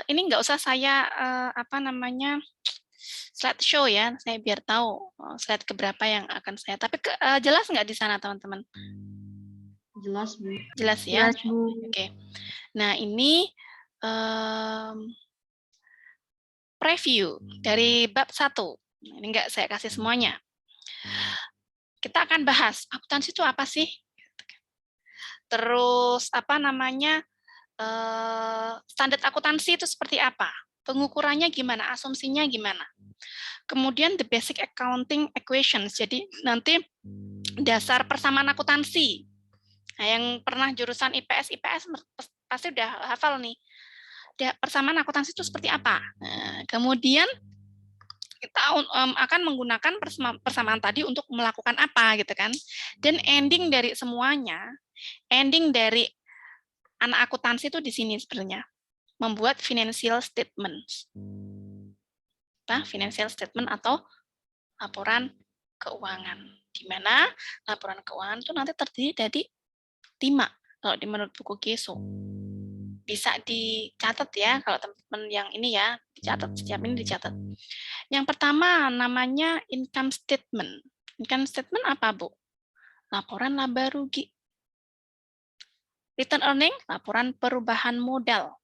Ini nggak usah saya slideshow ya, saya biar tahu slide keberapa yang akan saya. Tapi jelas nggak di sana teman-teman? Jelas, Bu. Jelas ya. Jelas, Bu. Oke. Nah ini preview dari bab 1. Ini nggak saya kasih semuanya. Kita akan bahas akuntansi itu apa sih? Terus standar akuntansi itu seperti apa? Pengukurannya gimana? Asumsinya gimana? Kemudian the basic accounting equations. Jadi nanti dasar persamaan akuntansi. Nah, yang pernah jurusan IPS pasti udah hafal nih. Persamaan akuntansi itu seperti apa? Nah, kemudian kita akan menggunakan persamaan tadi untuk melakukan apa gitu kan. Dan ending dari semuanya, ending dari anak akuntansi itu di sini sebenarnya. Membuat financial statement. Financial statement atau laporan keuangan. Di mana laporan keuangan itu nanti terdiri dari 5 kalau di menurut buku Geso. Bisa dicatat ya kalau teman-teman yang ini ya, dicatat, setiap ini dicatat. Yang pertama namanya income statement. Income statement apa, Bu? Laporan laba rugi. Return earning, laporan perubahan modal.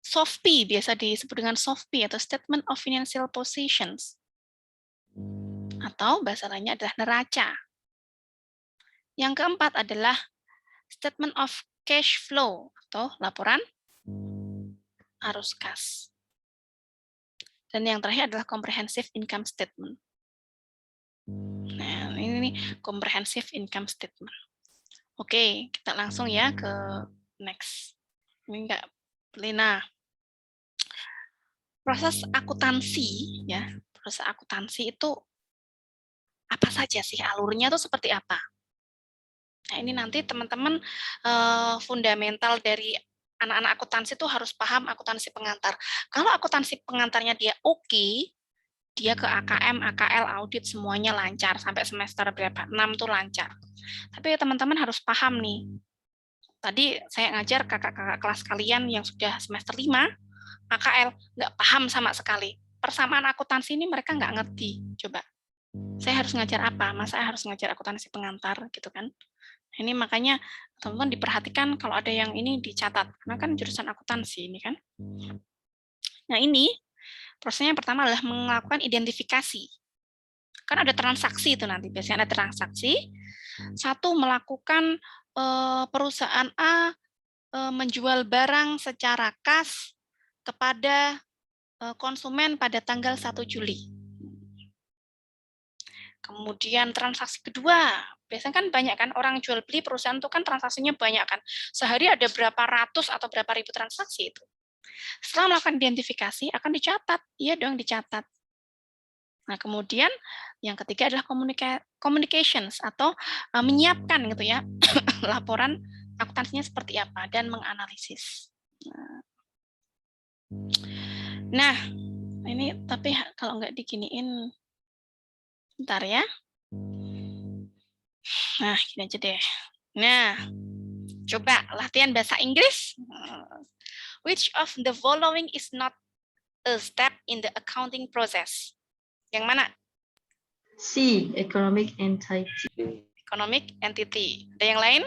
SOFP, biasa disebut dengan SOFP atau Statement of Financial Positions. Atau bahasa lainnya adalah neraca. Yang keempat adalah Statement of Cash Flow atau laporan arus kas. Dan yang terakhir adalah Comprehensive Income Statement. Nah, ini Comprehensive Income Statement. Oke, kita langsung ya ke next. Ini enggak Lina. Proses akuntansi ya. Proses akuntansi itu apa saja sih? Alurnya itu seperti apa? Nah, ini nanti teman-teman fundamental dari anak-anak akuntansi itu harus paham akuntansi pengantar. Kalau akuntansi pengantarnya dia oke, dia ke AKM, AKL, audit semuanya lancar sampai semester berapa? 6 tuh lancar. Tapi teman-teman harus paham nih. Tadi saya ngajar kakak-kakak kelas kalian yang sudah semester 5, AKL, nggak paham sama sekali. Persamaan akuntansi ini mereka nggak ngerti. Coba, saya harus ngajar apa? Masa harus ngajar akuntansi pengantar gitu kan? Ini makanya teman-teman diperhatikan kalau ada yang ini dicatat. Karena kan jurusan akuntansi ini kan. Nah ini, prosesnya yang pertama adalah melakukan identifikasi. Kan ada transaksi itu nanti, biasanya ada transaksi. Satu, melakukan perusahaan A menjual barang secara kas kepada konsumen pada tanggal 1 Juli. Kemudian transaksi kedua, biasanya kan banyak kan orang jual beli perusahaan itu kan transaksinya banyak kan. Sehari ada berapa ratus atau berapa ribu transaksi itu. Setelah melakukan identifikasi akan dicatat, iya dong dicatat. Nah, kemudian yang ketiga adalah communications atau menyiapkan gitu ya laporan akuntansinya seperti apa dan menganalisis. Nah, ini tapi kalau nggak diginiin, bentar ya. Nah, gini aja deh. Nah, coba latihan bahasa Inggris. Which of the following is not a step in the accounting process? Yang mana? C. Economic entity. Economic entity. Ada yang lain?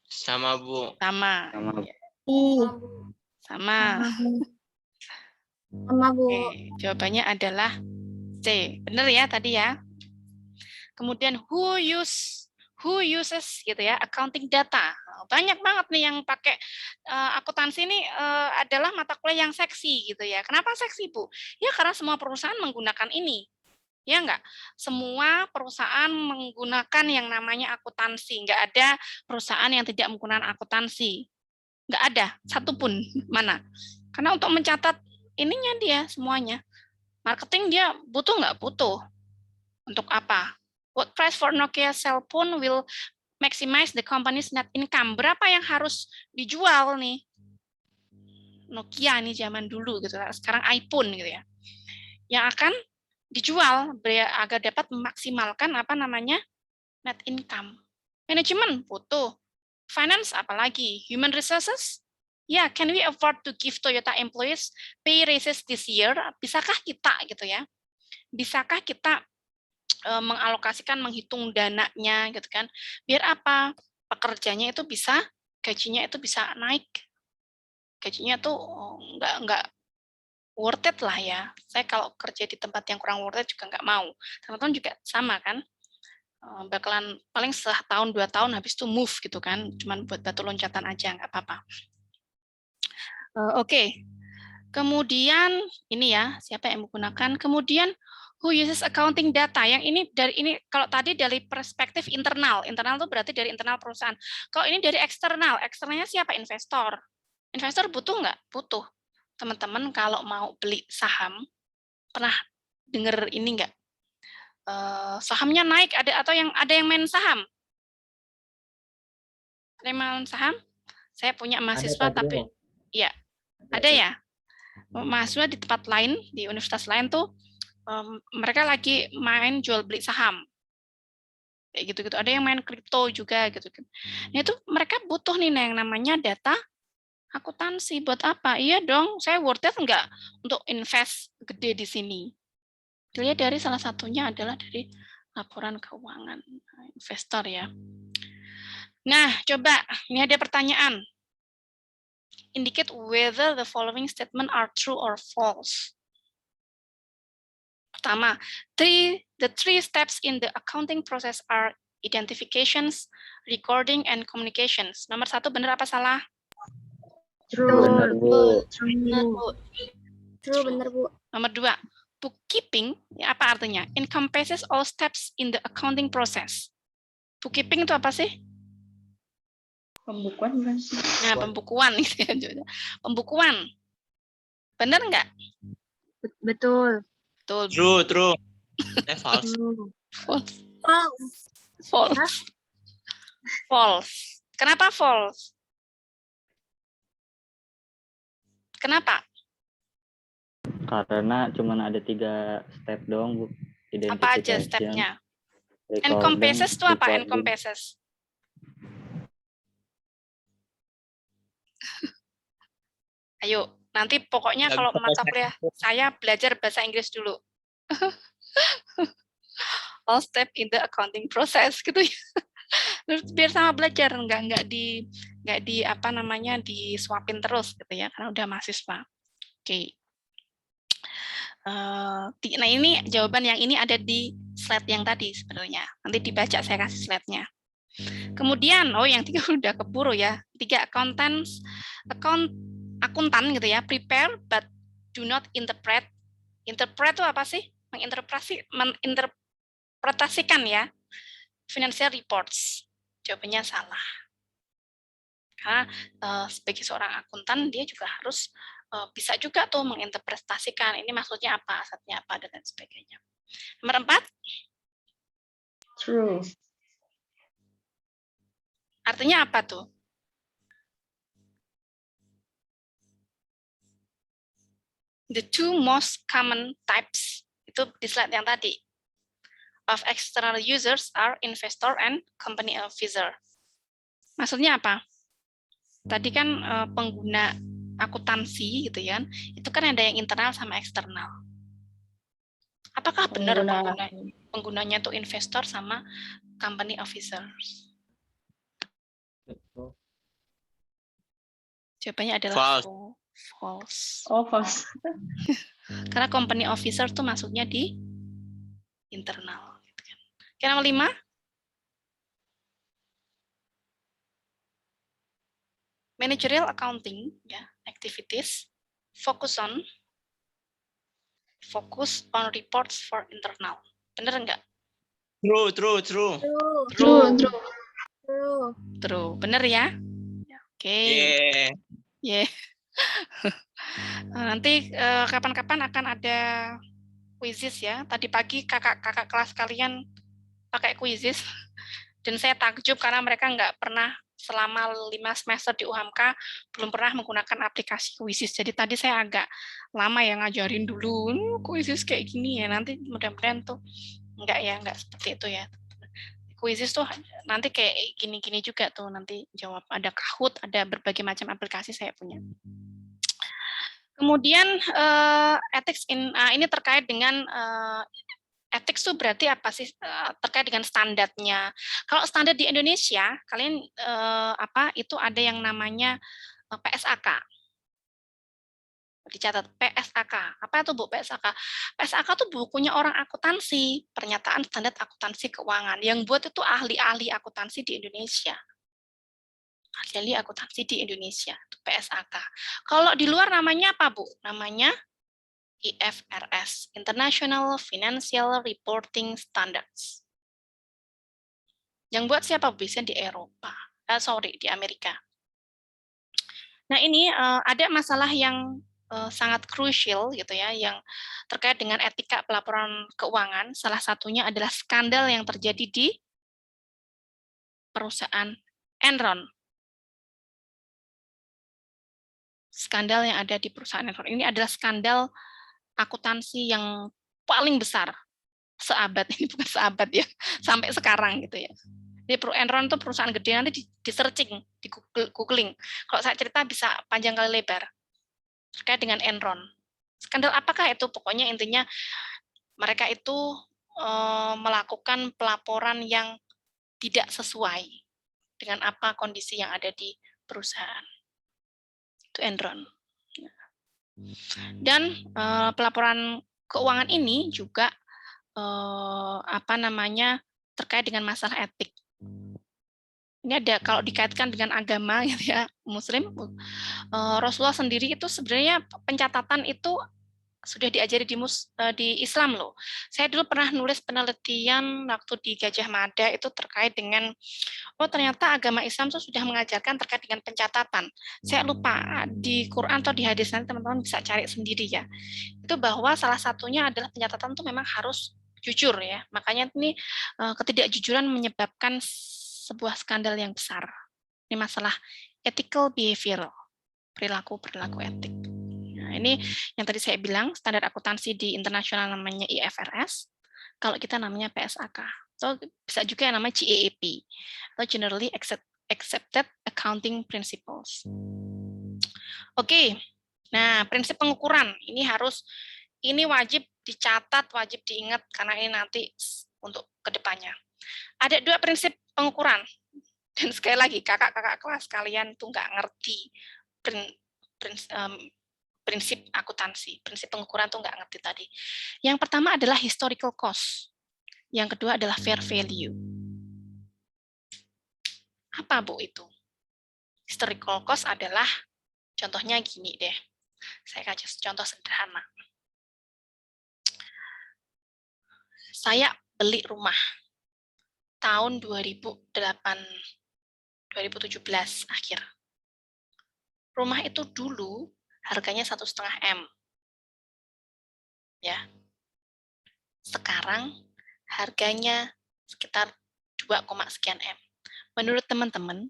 Sama, Bu. Sama. Sama. Sama, Bu. Oke, jawabannya adalah C. Benar ya tadi ya. Kemudian who uses gitu ya accounting data. Banyak banget nih yang pakai akuntansi ini adalah mata kuliah yang seksi gitu ya. Kenapa seksi, Bu? Ya karena semua perusahaan menggunakan ini. Ya enggak? Semua perusahaan menggunakan yang namanya akuntansi. Enggak ada perusahaan yang tidak menggunakan akuntansi. Enggak ada satupun mana. Karena untuk mencatat ininya dia semuanya. Marketing dia butuh nggak? Butuh. Untuk apa? What price for Nokia cell phone will maximize the company's net income? Berapa yang harus dijual nih? Nokia nih zaman dulu gitu. Sekarang iPhone gitu ya. Yang akan dijual agar dapat memaksimalkan apa namanya? Net income. Manajemen butuh. Finance apalagi? Human resources? Ya, can we afford to give Toyota employees pay raises this year? Bisakah kita gitu ya? Bisakah kita mengalokasikan, menghitung dananya gitu kan? Biar apa? Pekerjanya itu bisa, gajinya itu bisa naik. Gajinya tuh nggak worth it lah ya. Saya kalau kerja di tempat yang kurang worth it juga nggak mau. Teman-teman juga sama kan? Bakalan paling setahun 2 tahun habis itu move gitu kan, cuman buat batu loncatan aja nggak apa-apa. Oke. Kemudian ini ya, siapa yang menggunakan? Kemudian who uses accounting data? Yang ini kalau tadi dari perspektif internal. Internal itu berarti dari internal perusahaan. Kalau ini dari eksternal, eksternalnya siapa? Investor. Investor butuh nggak? Butuh. Teman-teman kalau mau beli saham, pernah dengar ini nggak? Sahamnya naik ada yang main saham? Ada yang main saham? Saya punya mahasiswa tapi ya ada ya. Mahasiswa di tempat lain, di universitas lain tuh mereka lagi main jual beli saham. Kayak gitu-gitu. Ada yang main kripto juga gitu. Nah, itu mereka butuh nih yang namanya data akuntansi. Buat apa? Iya dong, saya worth it enggak untuk invest gede di sini. Dilihat dari salah satunya adalah dari laporan keuangan investor ya. Nah, coba ini ada pertanyaan. Indicate whether the following statement are true or false. Pertama, the three steps in the accounting process are identifications, recording, and communications. Nomor 1 benar apa salah? True. Benar, Bu. True, benar, Bu. Nomor 2, bookkeeping, ya apa artinya? Encompasses all steps in the accounting process. Bookkeeping itu apa sih? Pembukuan bukan sih? Nah, pembukuan. Pembukuan. Benar nggak? Betul. Betul. True. False. False. False. False. Kenapa false? Kenapa? Karena cuma ada 3 step doang, Bu. Apa aja stepnya? Encompasses itu apa? Encompasses. Ayo, nanti pokoknya kalau mata kuliah saya belajar bahasa Inggris dulu. All step in the accounting process gitu ya. Terus biar sama belajar, nggak di apa namanya disuapin terus gitu ya, karena udah mahasiswa. Oke. Nah ini jawaban yang ini ada di slide yang tadi sebenarnya. Nanti dibaca saya kasih slide-nya. Kemudian, yang 3 udah keburu ya. 3 akuntan gitu ya, prepare but do not interpret. Interpret itu apa sih? Menginterpretasikan ya. Financial reports. Jawabannya salah. Karena sebagai seorang akuntan dia juga harus bisa juga tuh menginterpretasikan ini maksudnya apa, asetnya apa, dan lain sebagainya. Nomor 4. True. Artinya apa tuh? The two most common types, itu di slide yang tadi, of external users are investor and company officer. Maksudnya apa? Tadi kan pengguna akuntansi gitu ya, itu kan ada yang internal sama eksternal. Apakah benar penggunanya itu investor sama company officers? Jawabannya adalah false. Oh, false. Karena company officer tuh masuknya di internal. Oke, nomor 5. Managerial accounting ya, activities focus on reports for internal. Bener enggak? True. Bener ya? Oke. Yeah. Nanti kapan-kapan akan ada quizzes ya. Tadi pagi kakak kelas kalian pakai quizzes dan saya takjub karena mereka nggak pernah selama 5 semester di UHAMKA belum pernah menggunakan aplikasi quizzes. Jadi tadi saya agak lama ya ngajarin dulu quizzes kayak gini ya. Nanti mudah-mudahan tuh enggak seperti itu ya. kuisis tuh nanti kayak gini-gini juga tuh nanti jawab. Ada Kahoot, ada berbagai macam aplikasi saya punya. Kemudian ethics ini terkait dengan ethics itu berarti apa sih, terkait dengan standarnya. Kalau standar di Indonesia, kalian itu ada yang namanya PSAK. Dicatat PSAK. Apa itu Bu PSAK? PSAK itu bukunya orang akuntansi, pernyataan standar akuntansi keuangan. Yang buat itu ahli-ahli akuntansi di Indonesia. Ahli akuntansi di Indonesia, PSAK. Kalau di luar namanya apa, Bu? Namanya IFRS, International Financial Reporting Standards. Yang buat siapa? Biasanya di Eropa. Di Amerika. Nah, ini ada masalah yang sangat krusial gitu ya, yang terkait dengan etika pelaporan keuangan. Salah satunya adalah skandal yang terjadi di perusahaan Enron. Skandal yang ada di perusahaan Enron ini adalah skandal akuntansi yang paling besar seabad, ini bukan seabad ya, sampai sekarang gitu ya. Jadi Enron itu perusahaan gede, nanti di searching, di googling. Kalau saya cerita bisa panjang kali lebar terkait dengan Enron. Skandal apakah itu? Pokoknya intinya mereka itu melakukan pelaporan yang tidak sesuai dengan apa kondisi yang ada di perusahaan. Itu Enron. Dan pelaporan keuangan ini juga terkait dengan masalah etik. Ini ada kalau dikaitkan dengan agama gitu ya, Muslim, Rasulullah sendiri itu sebenarnya pencatatan itu sudah diajari di Islam loh. Saya dulu pernah nulis penelitian waktu di Gajah Mada itu terkait dengan ternyata agama Islam itu sudah mengajarkan terkait dengan pencatatan. Saya lupa di Quran atau di hadis, nanti teman-teman bisa cari sendiri ya. Itu bahwa salah satunya adalah pencatatan itu memang harus jujur ya. Makanya ini ketidakjujuran menyebabkan sebuah skandal yang besar. Ini masalah ethical behavior, perilaku etik. Nah, ini yang tadi saya bilang, standar akuntansi di internasional namanya IFRS, kalau kita namanya PSAK. Atau bisa juga yang namanya GAAP, atau Generally Accepted Accounting Principles. Oke, nah prinsip pengukuran, ini wajib dicatat, wajib diingat, karena ini nanti untuk kedepannya. Ada 2 prinsip pengukuran, dan sekali lagi kakak-kakak kelas kalian tuh nggak ngerti prinsip akuntansi, prinsip pengukuran tuh nggak ngerti tadi. Yang pertama adalah historical cost, yang kedua adalah fair value. Apa Bu itu? Historical cost adalah, contohnya gini deh, saya kasih contoh sederhana. Saya beli rumah tahun 2017 akhir. Rumah itu dulu harganya 1,5 M. Ya. Sekarang harganya sekitar 2, sekian M. Menurut teman-teman,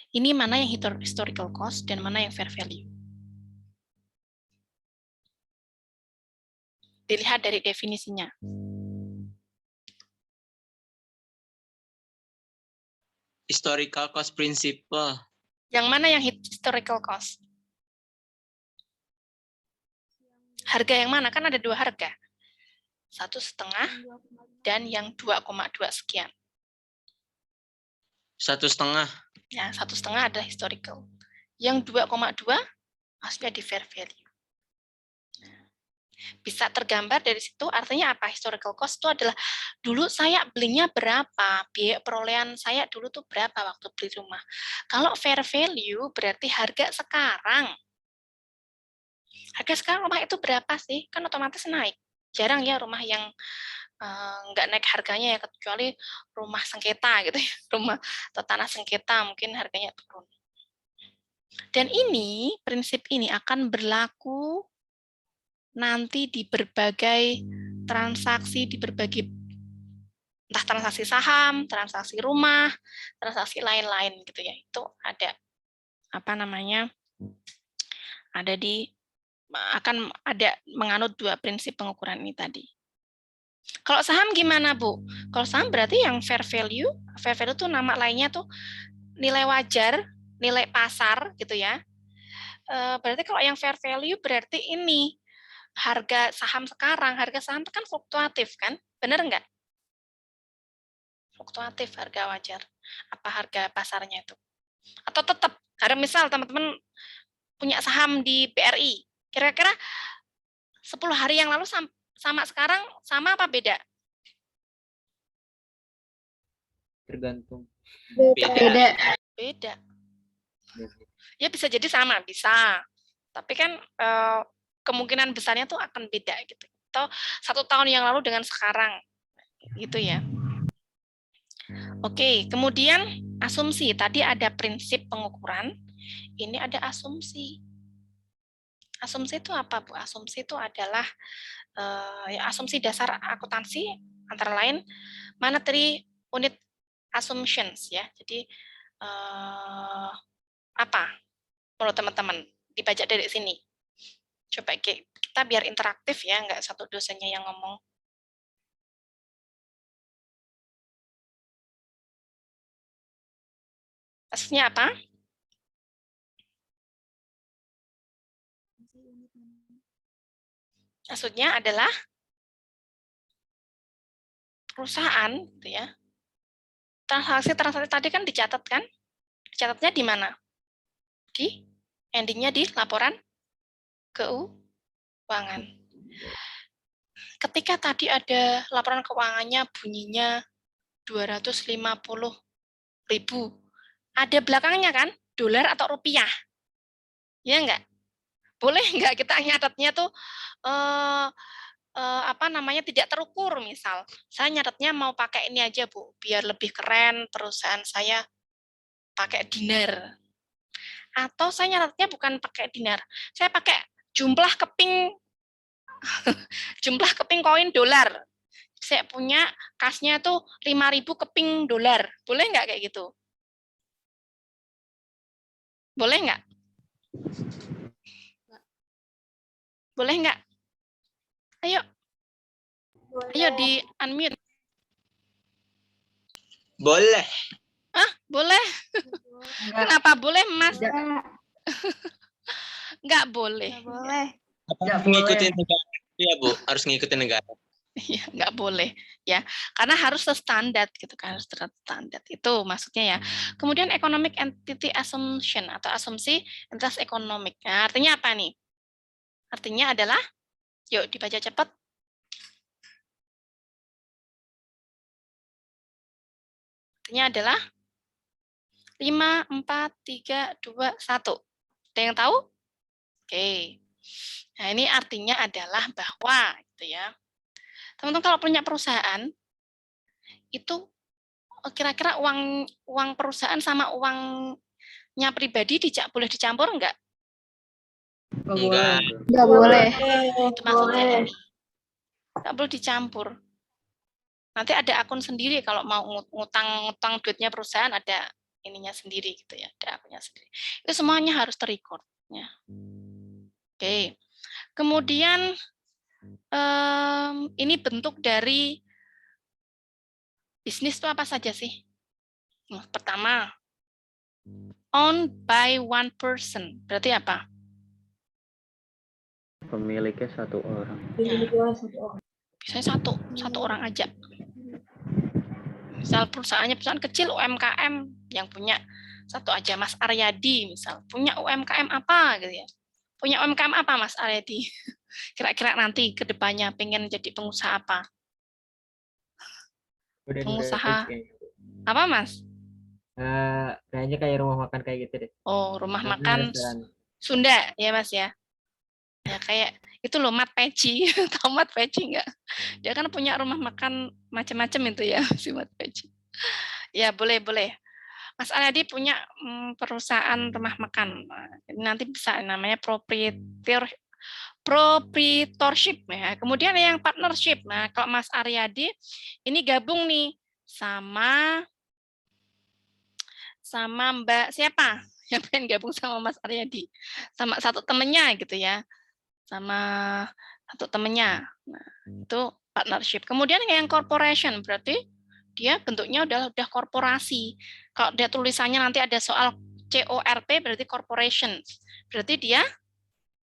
ini mana yang historical cost dan mana yang fair value? Dilihat dari definisinya. Historical cost principle. Yang mana yang historical cost? Harga yang mana? Kan ada 2 harga. 1,5 dan yang 2,2 sekian. 1,5. Ya, 1,5 adalah historical. Yang 2,2 maksudnya di fair value. Bisa tergambar dari situ, artinya apa? Historical cost itu adalah dulu saya belinya berapa, biaya perolehan saya dulu tuh berapa waktu beli rumah. Kalau fair value berarti harga sekarang. Harga sekarang rumah itu berapa sih? Kan otomatis naik. Jarang ya rumah yang nggak naik harganya ya, kecuali rumah sengketa gitu ya, rumah atau tanah sengketa mungkin harganya turun. Dan prinsip ini akan berlaku nanti di berbagai transaksi, di berbagai entah transaksi saham, transaksi rumah, transaksi lain-lain gitu ya. Itu ada akan ada menganut 2 prinsip pengukuran ini tadi. Kalau saham gimana, Bu? Kalau saham berarti yang fair value tuh nama lainnya tuh nilai wajar, nilai pasar gitu ya. Berarti kalau yang fair value berarti ini harga saham sekarang, harga saham itu kan fluktuatif kan? Bener nggak? Fluktuatif harga wajar. Apa harga pasarnya itu? Atau tetap, karena misal teman-teman punya saham di BRI, kira-kira 10 hari yang lalu sama sekarang sama apa beda? Tergantung. Beda. Beda. Ya bisa jadi sama, bisa. Tapi kan kemungkinan besarnya tuh akan beda gitu. Atau 1 tahun yang lalu dengan sekarang, gitu ya. Oke, kemudian asumsi. Tadi ada prinsip pengukuran, ini ada asumsi. Asumsi itu apa, Bu? Asumsi itu adalah asumsi dasar akuntansi, antara lain monetary unit assumptions ya. Jadi apa menurut teman-teman? Dibaca dari sini. Coba kita biar interaktif ya, nggak satu dosennya yang ngomong. Maksudnya apa? Maksudnya adalah perusahaan, gitu ya. Transaksi tadi kan dicatat kan? Dicatatnya di mana? Di endingnya di laporan keuangan. Ketika tadi ada laporan keuangannya bunyinya 250.000, ada belakangnya kan? Dolar atau rupiah? Ya enggak? Boleh enggak kita nyatetnya tuh tidak terukur misal. Saya nyatetnya mau pakai ini aja, Bu, biar lebih keren perusahaan saya pakai dinar. Atau saya nyatetnya bukan pakai dinar, saya pakai jumlah keping koin dolar. Saya punya kasnya tuh 5.000 keping dolar. Boleh nggak kayak gitu? Boleh nggak? Boleh nggak? Ayo. Ayo di unmute. Boleh. Boleh. Kenapa boleh, Mas? Nggak boleh. Ngikutin negara. Iya, Bu. Harus ngikutin negara. Ya, nggak boleh ya, karena harus standar gitu kan, harus standar itu maksudnya ya. Kemudian economic entity assumption atau asumsi entitas ekonomik. Nah, artinya apa nih? Artinya adalah, yuk dibaca cepat. Artinya adalah 5, 4, 3, 2, 1. Ada yang tahu? Oke. Nah, ini artinya adalah bahwa gitu ya. Teman-teman kalau punya perusahaan itu kira-kira uang perusahaan sama uangnya pribadi boleh dicampur enggak? Enggak. Nggak boleh. Itu maksudnya ini. Enggak boleh dicampur. Nanti ada akun sendiri kalau mau ngutang duitnya perusahaan, ada ininya sendiri gitu ya, ada akunnya sendiri. Itu semuanya harus terrecord ya. Oke. Kemudian ini bentuk dari bisnis itu apa saja sih? Nah, pertama, owned by one person. Berarti apa? Pemiliknya 1 orang. Biasanya satu orang aja. Misal perusahaan kecil UMKM yang punya satu aja, Mas Aryadi misal punya UMKM apa gitu ya. Punya UMKM apa Mas Aryadi? Kira-kira nanti ke depannya pengen jadi pengusaha apa? Pengusaha apa Mas? Kayaknya kayak rumah makan kayak gitu deh. Oh, rumah makan Sunda ya Mas ya. Ya kayak itu loh Mat Peci. Tahu Mat Peci enggak? Dia kan punya rumah makan macam-macam itu ya si Mat Peci. Ya boleh. Mas Aryadi punya perusahaan rumah makan. Nanti bisa namanya proprietorship ya. Kemudian yang partnership. Nah, kalau Mas Aryadi ini gabung nih sama Mbak siapa? Yang pengen gabung sama Mas Aryadi. Sama satu temennya gitu ya. Sama atau temennya. Nah, itu partnership. Kemudian yang corporation berarti dia bentuknya udah korporasi. Kalau dia tulisannya nanti ada soal CORP berarti corporation. Berarti dia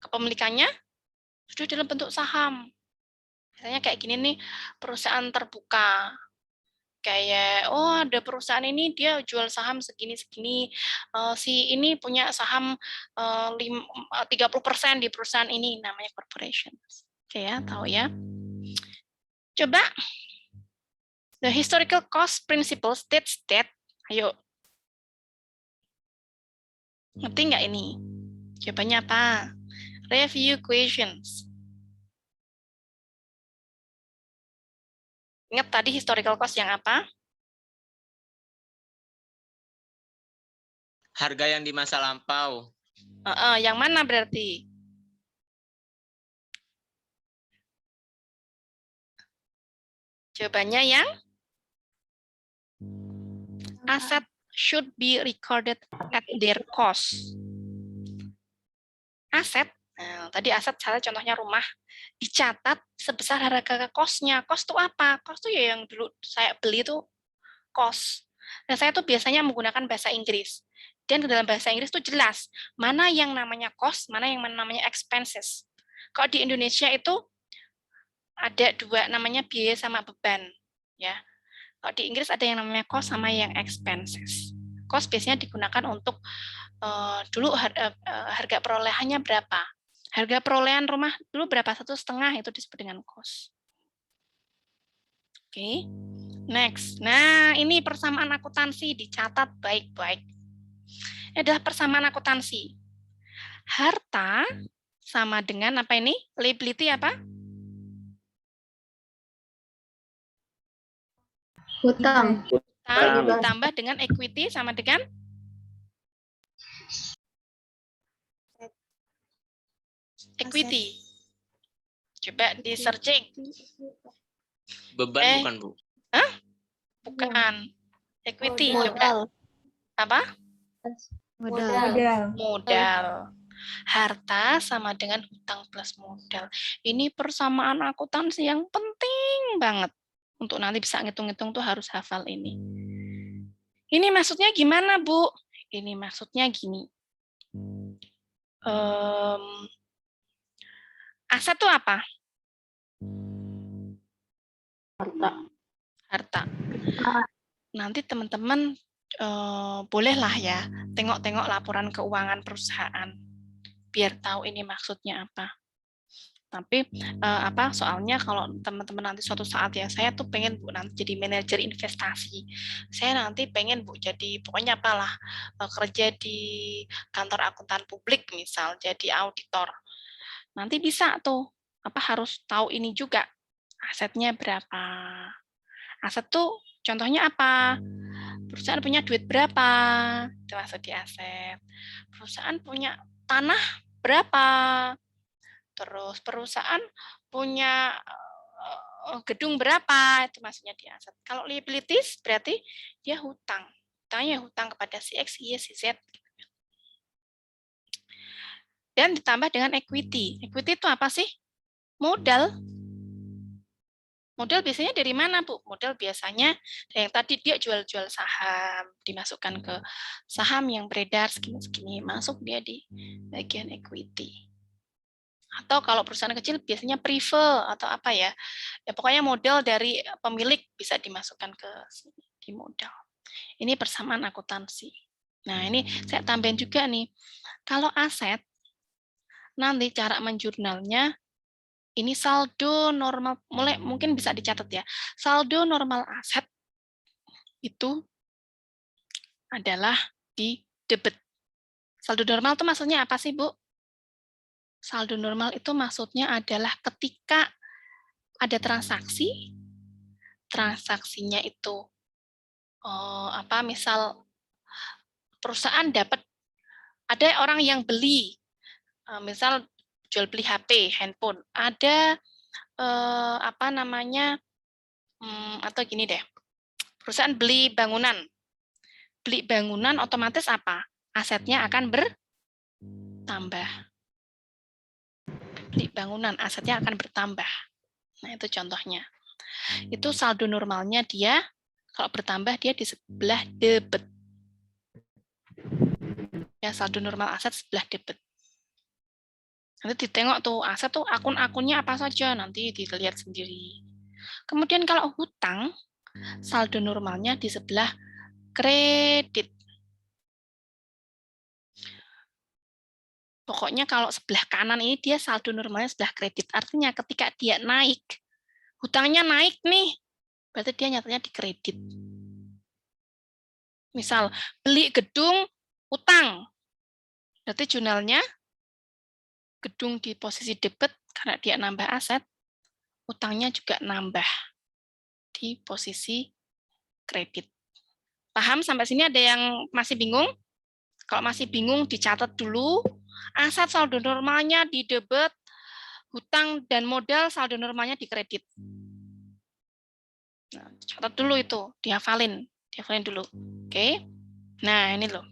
kepemilikannya sudah dalam bentuk saham. Misalnya kayak gini nih, perusahaan terbuka. Kayak, oh ada perusahaan ini dia jual saham segini-segini, si ini punya saham 30% di perusahaan ini, namanya corporation. Oke ya, tahu ya. Coba, the historical cost principle states that, ayo, ngerti nggak ini? Jawabannya apa? Review questions. Ingat tadi historical cost yang apa? Harga yang di masa lampau. Yang mana berarti? Jawabannya yang asset should be recorded at their cost. Aset, nah, tadi aset saya contohnya rumah, dicatat sebesar harga cost-nya. Cost itu apa? Cost itu ya yang dulu saya beli itu cost. Dan saya tuh biasanya menggunakan bahasa Inggris. Dan dalam bahasa Inggris itu jelas mana yang namanya cost, mana yang namanya expenses. Kalau di Indonesia itu ada dua, namanya biaya sama beban, ya. Kalau di Inggris ada yang namanya cost sama yang expenses. Cost biasanya digunakan untuk dulu harga perolehannya berapa. Harga perolehan rumah dulu berapa, 1,5 itu disebut dengan cost. Oke. Next. Nah, ini persamaan akuntansi dicatat baik-baik. Ini adalah persamaan akuntansi. Harta sama dengan apa ini? Liability apa? Hutang. Hutang ditambah dengan equity sama dengan equity. Coba di searching. Beban bukan, Bu? Hah? Bukan. Equity. Coba. Apa? Modal. Harta sama dengan hutang plus modal. Ini persamaan akuntansi yang penting banget. Untuk nanti bisa ngitung-ngitung tuh harus hafal ini. Ini maksudnya gimana, Bu? Ini maksudnya gini. Aset itu apa? Harta. Nanti teman-teman bolehlah ya tengok-tengok laporan keuangan perusahaan biar tahu ini maksudnya apa. Tapi soalnya kalau teman-teman nanti suatu saat ya, saya tuh pengen Bu nanti jadi manajer investasi. Saya nanti pengen Bu jadi pokoknya apalah kerja di kantor akuntan publik misal jadi auditor. Nanti bisa tuh harus tahu ini juga. Asetnya berapa? Aset tuh contohnya apa? Perusahaan punya duit berapa? Itu masuk di aset. Perusahaan punya tanah berapa? Terus perusahaan punya gedung berapa? Itu maksudnya di aset. Kalau liabilities berarti dia hutang. Hutangnya hutang kepada si X, Y, si Z. Dan ditambah dengan equity. Equity itu apa sih? Modal. Modal biasanya dari mana, Bu? Modal biasanya yang tadi dia jual-jual saham, dimasukkan ke saham yang beredar segini-segini, masuk dia di bagian equity. Atau kalau perusahaan kecil biasanya prefer atau apa ya. Ya pokoknya modal dari pemilik bisa dimasukkan ke di modal. Ini persamaan akuntansi. Nah, ini saya tambahin juga nih. Kalau aset nanti cara menjurnalnya ini saldo normal, mulai mungkin bisa dicatat ya. Saldo normal aset itu adalah di debit. Saldo normal itu maksudnya apa sih, Bu? Saldo normal itu maksudnya adalah ketika ada transaksi, transaksinya itu misal perusahaan dapat, ada orang yang beli, misal jual beli HP, handphone, ada atau gini deh, perusahaan beli bangunan otomatis apa? Asetnya akan bertambah. beli bangunan, asetnya akan bertambah. Nah, itu contohnya. Itu saldo normalnya dia, kalau bertambah dia di sebelah debit. Ya, saldo normal aset sebelah debit. Nanti ditengok tuh, aset tuh akun-akunnya apa saja, nanti dilihat sendiri. Kemudian kalau hutang, saldo normalnya di sebelah kredit. Pokoknya kalau sebelah kanan ini dia saldo normalnya sebelah kredit. Artinya ketika dia naik, hutangnya naik nih, berarti dia nyatanya di kredit. Misal, beli gedung, utang. Berarti jurnalnya, gedung di posisi debit, karena dia nambah aset, utangnya juga nambah di posisi kredit. Paham sampai sini? Ada yang masih bingung? Kalau masih bingung, dicatat dulu. Aset saldo normalnya di debit, hutang dan modal saldo normalnya di kredit. Nah, catat dulu itu, dihafalin dulu. Oke. Nah, ini loh.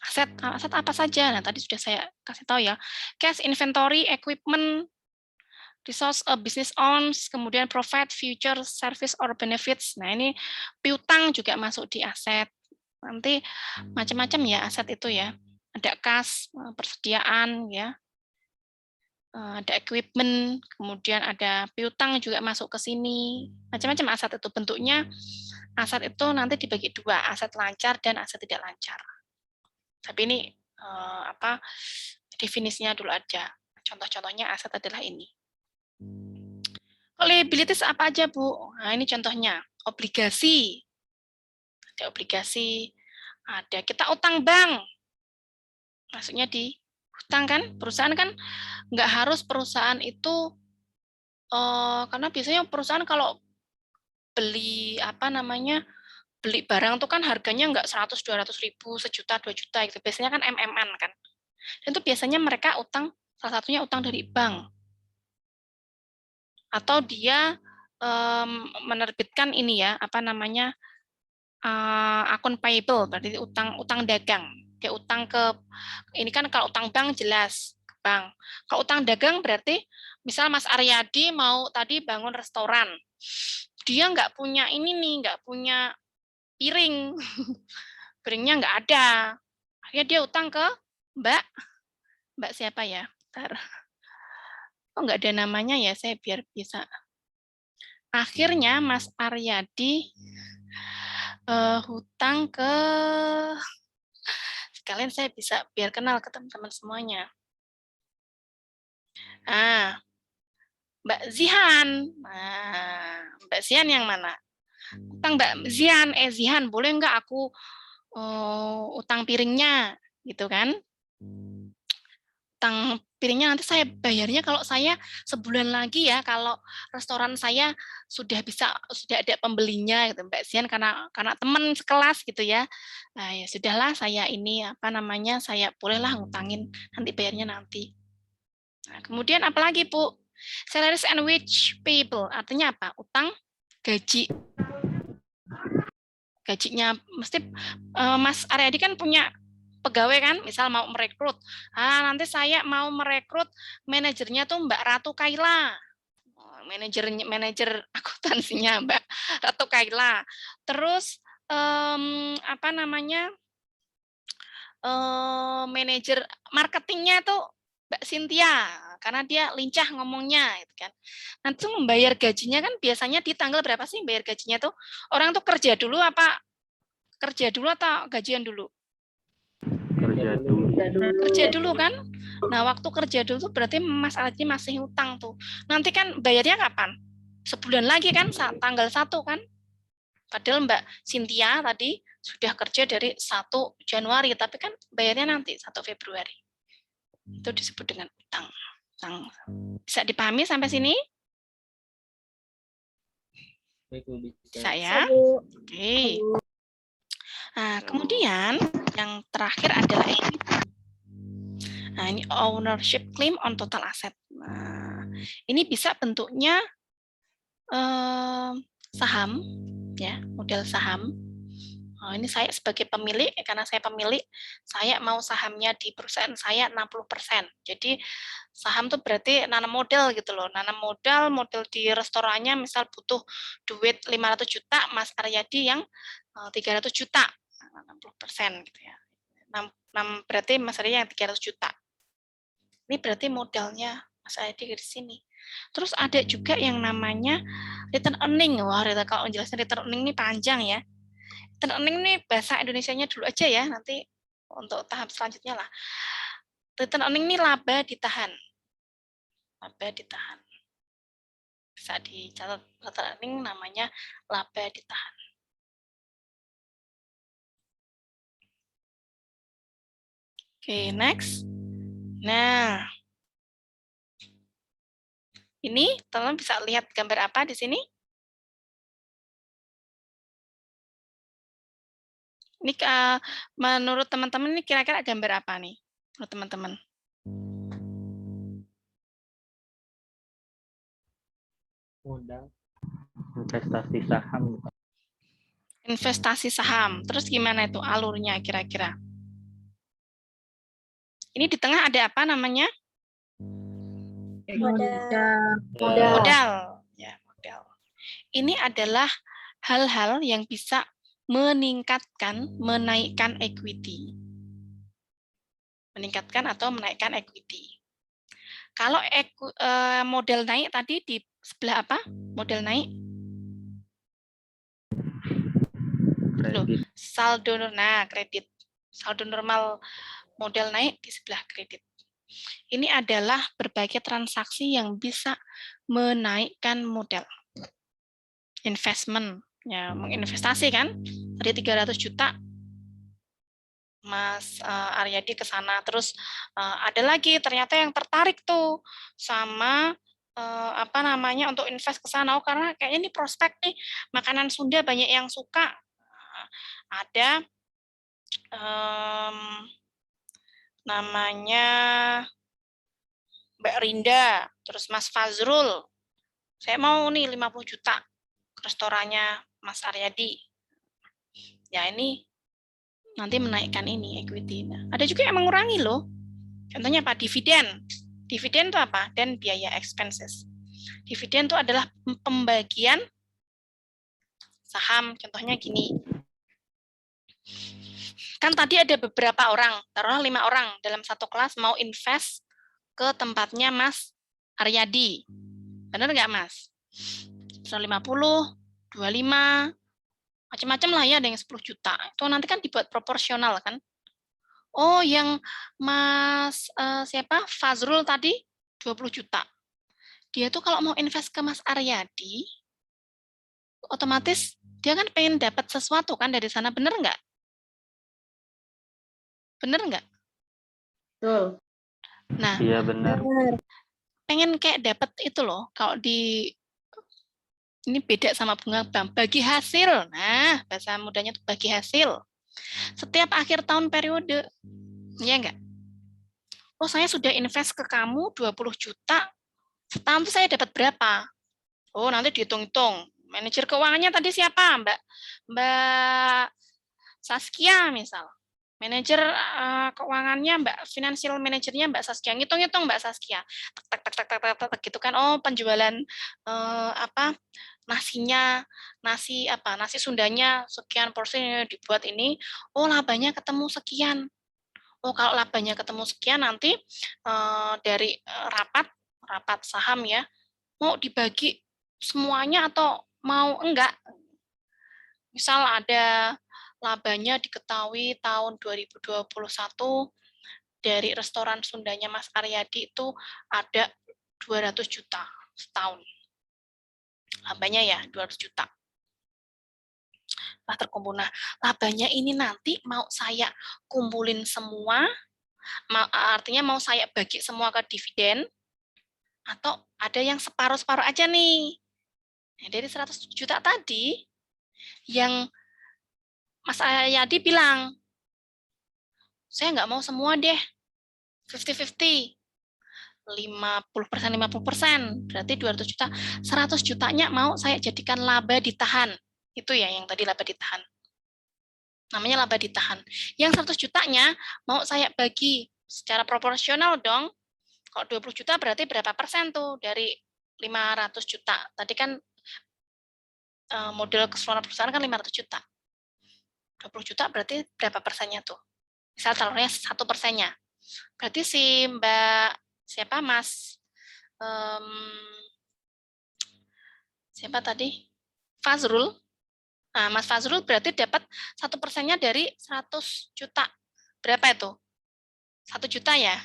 Aset apa saja? Nah, tadi sudah saya kasih tahu ya. Cash, inventory, equipment, resource, business owns, kemudian profit, future, service or benefits. Nah, ini piutang juga masuk di aset. Nanti macam-macam ya aset itu ya. Ada kas, persediaan ya. Ada equipment, kemudian ada piutang juga masuk ke sini. Macam-macam aset itu bentuknya. Aset itu nanti dibagi dua, aset lancar dan aset tidak lancar. Tapi ini definisinya dulu aja. Contoh-contohnya aset adalah ini. Liabilities apa aja, Bu? Nah, ini contohnya. Obligasi. Ada obligasi. Ada kita utang bank. Maksudnya di hutang kan? Perusahaan kan nggak harus perusahaan itu, karena biasanya perusahaan kalau beli beli barang tuh kan harganya nggak 100-200 ribu, sejuta, 2 juta gitu. Biasanya kan MMN kan. Dan itu biasanya mereka utang, salah satunya utang dari bank. Atau dia menerbitkan ini ya, akun payable, berarti utang dagang. Dia utang ke, ini kan kalau utang bank jelas, ke bank. Kalau utang dagang berarti, misal Mas Aryadi mau tadi bangun restoran. Dia nggak punya ini nih, nggak punya piring. Piringnya nggak ada. Akhirnya dia utang ke Mbak siapa ya? Bentar. Oh, nggak ada namanya ya, saya biar bisa. Akhirnya Mas Aryadi hutang ke, sekalian saya bisa biar kenal ke teman-teman semuanya. Mbak Zihan. Nah, Mbak Zihan yang mana? Utang Mbak Zihan, Zihan, boleh nggak aku utang piringnya, gitu kan? Utang piringnya nanti saya bayarnya kalau saya sebulan lagi ya, kalau restoran saya sudah ada pembelinya gitu Mbak Zian, karena teman sekelas gitu ya. Nah, ya sudahlah, saya ini saya bolehlah ngutangin, nanti bayarnya nanti. Nah, kemudian apalagi Bu? Salaries and wage payable, artinya apa? Utang gaji. Gajinya mesti Mas Aryadi kan punya pegawai kan, misal mau merekrut. Nanti saya mau merekrut manajernya tuh Mbak Ratu Kaila. Manajer akuntansinya Mbak Ratu Kaila. Terus manajer marketingnya tuh Mbak Cynthia, karena dia lincah ngomongnya gitu kan. Nanti tuh membayar gajinya kan biasanya di tanggal berapa sih bayar gajinya tuh? Orang tuh kerja dulu atau gajian dulu? Kerja dulu kan. Nah, waktu kerja dulu tuh berarti Mas Aji masih hutang tuh. Nanti kan bayarnya kapan? Sebulan lagi kan, tanggal 1 kan. Padahal Mbak Cynthia tadi sudah kerja dari 1 Januari, tapi kan bayarnya nanti 1 Februari. Itu disebut dengan utang. Bisa dipahami sampai sini? Bisa ya? Oke. Nah, kemudian yang terakhir adalah ini. Nah, ini ownership claim on total asset. Nah, ini bisa bentuknya saham, ya, model saham. Ini saya sebagai pemilik, karena saya pemilik, saya mau sahamnya di perusahaan saya 60%. Jadi saham tuh berarti nanam modal gitu loh. Nanam modal di restorannya misal butuh duit 500 juta, Mas Aryadi yang 300 juta, 60% gitu ya. Berarti Mas Aryadi yang 300 juta. Ini berarti modalnya Mas Aryadi di sini. Terus ada juga yang namanya return earning. Wah, kalau menjelaskan return earning ini panjang ya. Return earning ini bahasa Indonesianya dulu aja ya, nanti untuk tahap selanjutnya lah. Return earning ini laba ditahan. Laba ditahan. Bisa dicatat return earning namanya laba ditahan. Oke, next. Nah, ini teman-teman bisa lihat gambar apa di sini? Ini menurut teman-teman ini kira-kira gambar apa nih? Menurut teman-teman? Modal. Investasi saham. Investasi saham. Terus gimana itu alurnya kira-kira? Ini di tengah ada apa namanya? Modal. Ya, modal. Ini adalah hal-hal yang bisa meningkatkan, menaikkan equity. Meningkatkan atau menaikkan equity. Kalau modal naik tadi di sebelah apa? Modal naik? Loh, saldo, nah kredit. Saldo normal modal naik di sebelah kredit. Ini adalah berbagai transaksi yang bisa menaikkan modal. Investment, ya menginvestasi kan? Tadi 300 juta Mas Aryadi ke sana, terus ada lagi ternyata yang tertarik tuh sama apa namanya untuk invest ke sana, karena kayaknya ini prospek nih, makanan Sunda banyak yang suka. Ada namanya Mbak Rinda, terus Mas Fazrul, saya mau nih 50 juta ke restorannya Mas Aryadi. Ya ini nanti menaikkan ini equity. Nah, ada juga yang mengurangi loh. Contohnya apa? Dividen. Dividen itu apa? Dan biaya expenses. Dividen itu adalah pembagian saham. Contohnya gini. Kan tadi ada beberapa orang, taruhlah 5 orang dalam satu kelas mau invest ke tempatnya Mas Aryadi. Benar nggak, Mas? 150, 25, macam-macam lah ya, ada yang 10 juta. Itu nanti kan dibuat proporsional kan. Oh, yang Mas siapa? Fazrul tadi 20 juta. Dia tuh kalau mau invest ke Mas Aryadi, otomatis dia kan pengen dapat sesuatu kan dari sana, bener nggak? Bener nggak? Betul. Nah, Iya benar. pengen kayak dapat itu loh, kalau di ini beda sama bunga bank, bagi hasil. Nah, bahasa mudanya itu bagi hasil. Setiap akhir tahun periode, ya enggak? Oh, saya sudah invest ke kamu 20 juta, setahun saya dapat berapa? Oh, nanti dihitung-hitung. Manajer keuangannya tadi siapa? Mbak Saskia misal. Manajer keuangannya financial manajernya Mbak Saskia. Ngitung-ngitung Mbak Saskia. Tak gitu kan. Oh, penjualan apa? Nasi Sundanya sekian porsi dibuat ini. Oh, labanya ketemu sekian. Oh, kalau labanya ketemu sekian nanti dari rapat saham ya, mau dibagi semuanya atau mau enggak. Misal ada labanya diketahui tahun 2021 dari restoran Sundanya Mas Aryadi itu ada 200 juta setahun. Labanya ya 200 juta. Nah, terkumpul. Nah, labanya ini nanti mau saya kumpulin semua, artinya mau saya bagi semua ke dividen, atau ada yang separuh-separuh aja nih. Nah, dari 100 juta tadi, yang Mas Aryadi bilang, saya nggak mau semua deh, 50-50. 50%, berarti 200 juta. 100 jutanya mau saya jadikan laba ditahan. Itu ya yang tadi laba ditahan. Namanya laba ditahan. Yang 100 jutanya mau saya bagi secara proporsional dong. Kalau 20 juta berarti berapa persen tuh dari 500 juta? Tadi kan model keseluruhan perusahaan kan 500 juta. 20 juta berarti berapa persennya tuh? Misal taruhnya 1%-nya. Berarti si Mbak, siapa Mas? Siapa tadi? Fazrul. Nah, Mas Fazrul berarti dapat 1%-nya dari 100 juta. Berapa itu? 1 juta ya?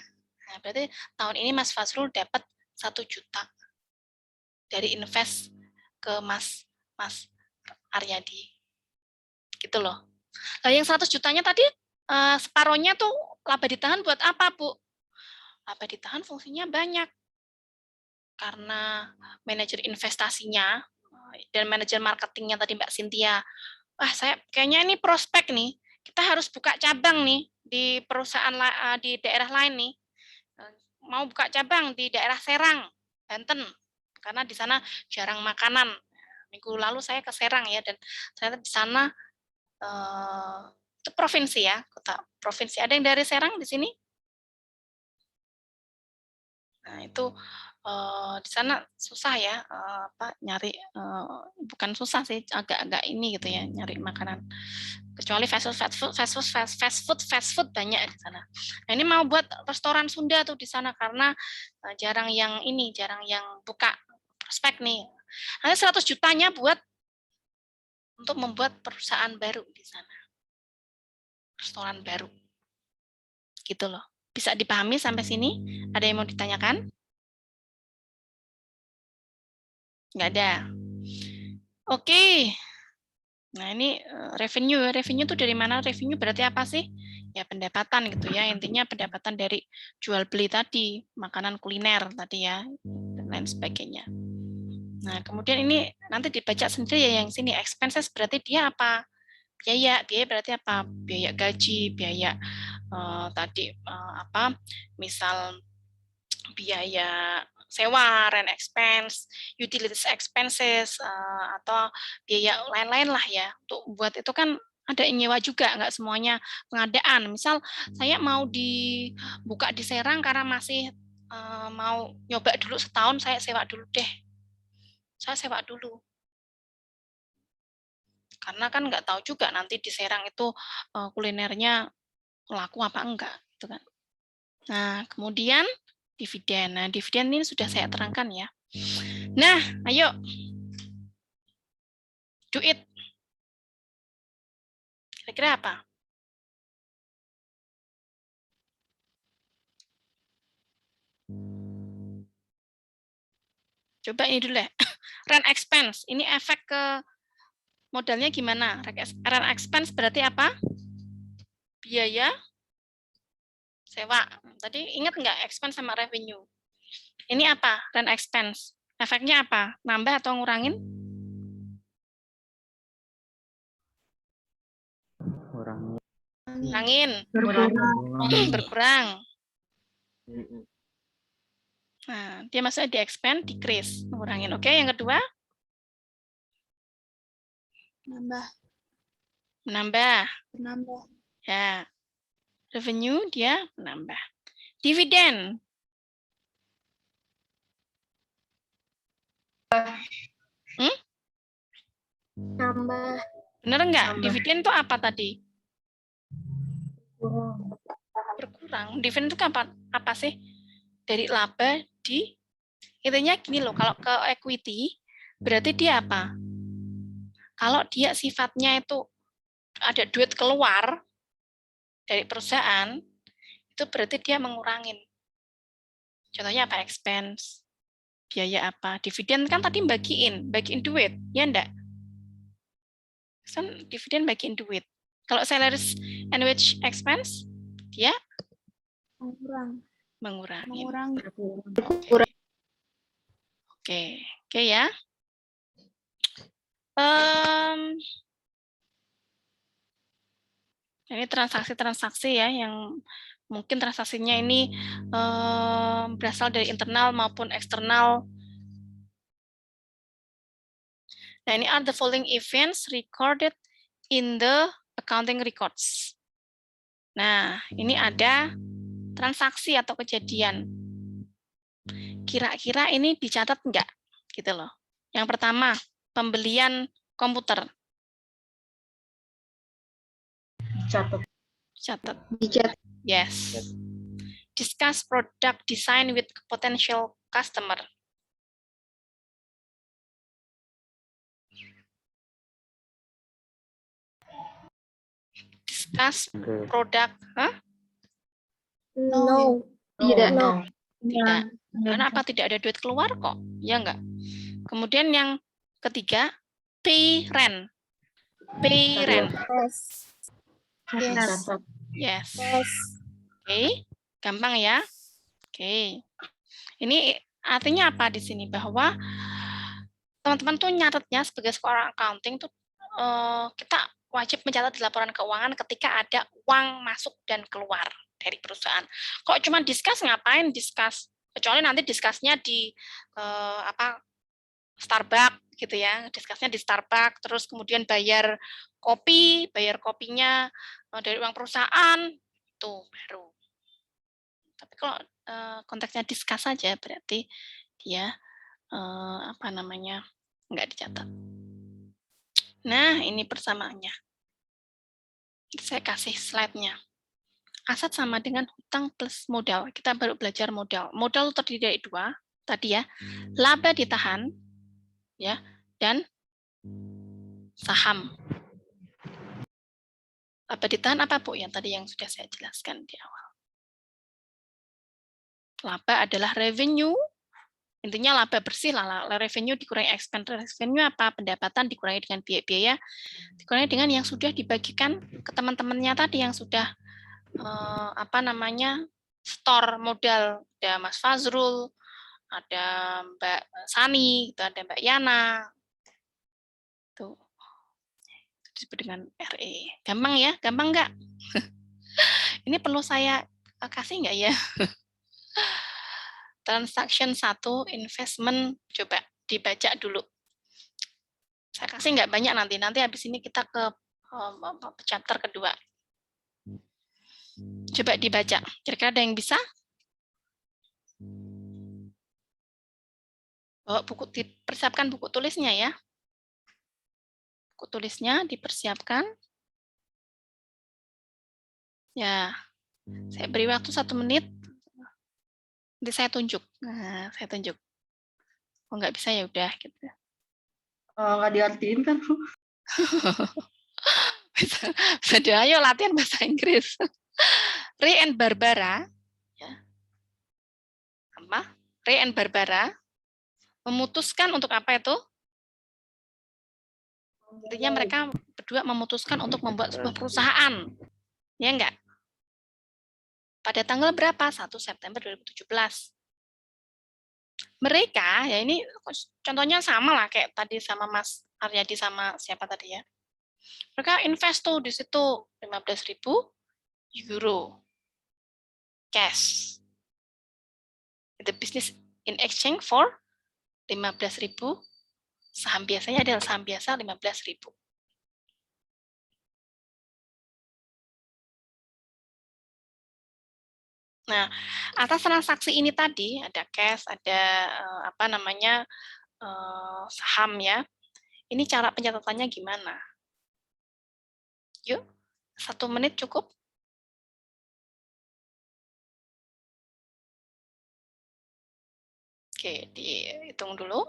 Nah, berarti tahun ini Mas Fazrul dapat 1 juta dari invest ke Mas Aryadi. Gitu loh. Nah, yang 100 jutanya tadi separohnya tuh laba ditahan buat apa, Bu? Laba ditahan fungsinya banyak. Karena manajer investasinya dan manajer marketingnya tadi Mbak Cynthia, wah saya kayaknya ini prospek nih, kita harus buka cabang nih di perusahaan di daerah lain nih, mau buka cabang di daerah Serang, Banten, karena di sana jarang makanan. Minggu lalu saya ke Serang ya, dan ternyata di sana itu provinsi ya, kota provinsi. Ada yang dari Serang di sini? Nah itu di sana susah ya nyari, bukan susah sih, agak-agak ini gitu ya nyari makanan, kecuali fast food banyak di sana. Nah ini mau buat restoran Sunda tuh di sana karena jarang yang buka prospek nih. Nanti 100 jutanya buat untuk membuat perusahaan baru di sana, restoran baru gitu loh. Bisa dipahami sampai sini? Ada yang mau ditanyakan? Nggak ada. Oke. Nah, ini revenue. Revenue itu dari mana? Revenue berarti apa sih? Ya, pendapatan gitu ya. Intinya pendapatan dari jual beli tadi, makanan kuliner tadi ya, dan lain sebagainya. Nah, kemudian ini nanti dibaca sendiri ya yang sini. Expenses berarti dia apa? Biaya. Biaya berarti apa? Biaya gaji, biaya tadi apa? Misal biaya sewa, rent expense, utilities expenses, atau biaya lain-lain lah ya. Untuk buat itu kan ada nyewa juga, nggak semuanya pengadaan. Misal saya mau dibuka di Serang karena masih mau nyoba dulu setahun, saya sewa dulu deh. Saya sewa dulu. Karena kan nggak tahu juga nanti di Serang itu kulinernya laku apa enggak. Gitu kan. Nah, kemudian dividen. Nah, dividen ini sudah saya terangkan ya. Nah, ayo. Do it. Kira-kira apa? Coba ini dulu ya. Rent expense. Ini efek ke modalnya gimana? Rent expense berarti apa? Biaya sewa. Tadi ingat nggak expense sama revenue? Ini apa? Rent expense. Efeknya apa? Nambah atau ngurangin? Ngurangin. Berkurang. Nah, dia maksudnya di expand, decrease, ngurangin. Oke, yang kedua? Menambah. Ya. Revenue dia menambah. Dividen. Nambah. Bener nggak? Dividen itu apa tadi? Berkurang. Dividen itu apa sih? Dari laba di, intinya gini loh, kalau ke equity, berarti dia apa? Kalau dia sifatnya itu ada duit keluar dari perusahaan, itu berarti dia mengurangin. Contohnya apa? Expense, biaya apa? Dividen kan tadi bagiin duit, ya enggak? Kan dividen bagiin duit. Kalau salaries and wage expense, dia mengurangi. Oke ya. Ini transaksi-transaksi ya yang mungkin transaksinya ini berasal dari internal maupun eksternal. Nah, ini are the following events recorded in the accounting records. Nah, ini ada transaksi atau kejadian. Kira-kira ini dicatat enggak? Gitu loh. Yang pertama, pembelian komputer. Catat. Catat. Dicatat. Yes. Discuss product design with potential customer. Discuss product. Huh? No. Tidak. No. Tidak. Karena apa? Tidak ada duit keluar kok. Ya enggak? Kemudian yang ketiga, pay rent. Pay rent. Yes. Yes. Yes. Oke. Gampang ya. Oke. Ini artinya apa di sini? Bahwa teman-teman tuh nyatetnya sebagai seorang accounting tuh kita wajib mencatat di laporan keuangan ketika ada uang masuk dan keluar dari perusahaan. Kok cuma discuss, ngapain discuss? Kecuali nanti discussnya di Starbucks gitu ya, discussnya di Starbucks, terus kemudian bayar kopinya dari uang perusahaan, itu baru. Tapi kalau konteksnya discuss saja berarti dia nggak dicatat. Nah, ini persamaannya. Saya kasih slide-nya. Aset sama dengan hutang plus modal. Kita baru belajar modal. Modal terdiri dari dua tadi ya. Laba ditahan ya, dan saham. Laba ditahan apa, Bu? Yang tadi yang sudah saya jelaskan di awal. Laba adalah revenue. Intinya laba bersih lah, revenue dikurangi expense. Revenue apa? Pendapatan dikurangi dengan biaya-biaya, dikurangi dengan yang sudah dibagikan ke teman-temannya tadi yang sudah store modal. Ada Mas Fazrul, ada Mbak Sani, ada Mbak Yana. Tuh. Itu disebut dengan RE. Gampang ya? Gampang nggak? Ini perlu saya kasih nggak ya? Transaction 1, investment, coba dibaca dulu. Saya kasih nggak banyak nanti habis ini kita ke chapter kedua. Coba dibaca, kira-kira ada yang bisa? Bawa buku, dipersiapkan buku tulisnya ya. Buku tulisnya dipersiapkan. Ya, saya beri waktu 1 menit. Nanti saya tunjuk. Nah, saya tunjuk. Oh, nggak bisa ya udah gitu. Nggak diartiin kan? bisa ayo latihan bahasa Inggris. Ray and Barbara, ya. Ray and Barbara memutuskan untuk apa itu? Intinya mereka berdua memutuskan untuk membuat sebuah perusahaan. Ya enggak? Pada tanggal berapa? 1 September 2017. Mereka, ya ini contohnya sama lah kayak tadi sama Mas Aryadi sama siapa tadi ya. Mereka invest tuh di situ 15.000 euro cash. Itu bisnis in exchange for 15.000 saham. Biasanya adalah saham biasa 15.000. Nah, atas transaksi ini tadi ada cash, ada saham ya. Ini cara pencatatannya gimana? Yuk, 1 menit cukup. Oke, dihitung dulu.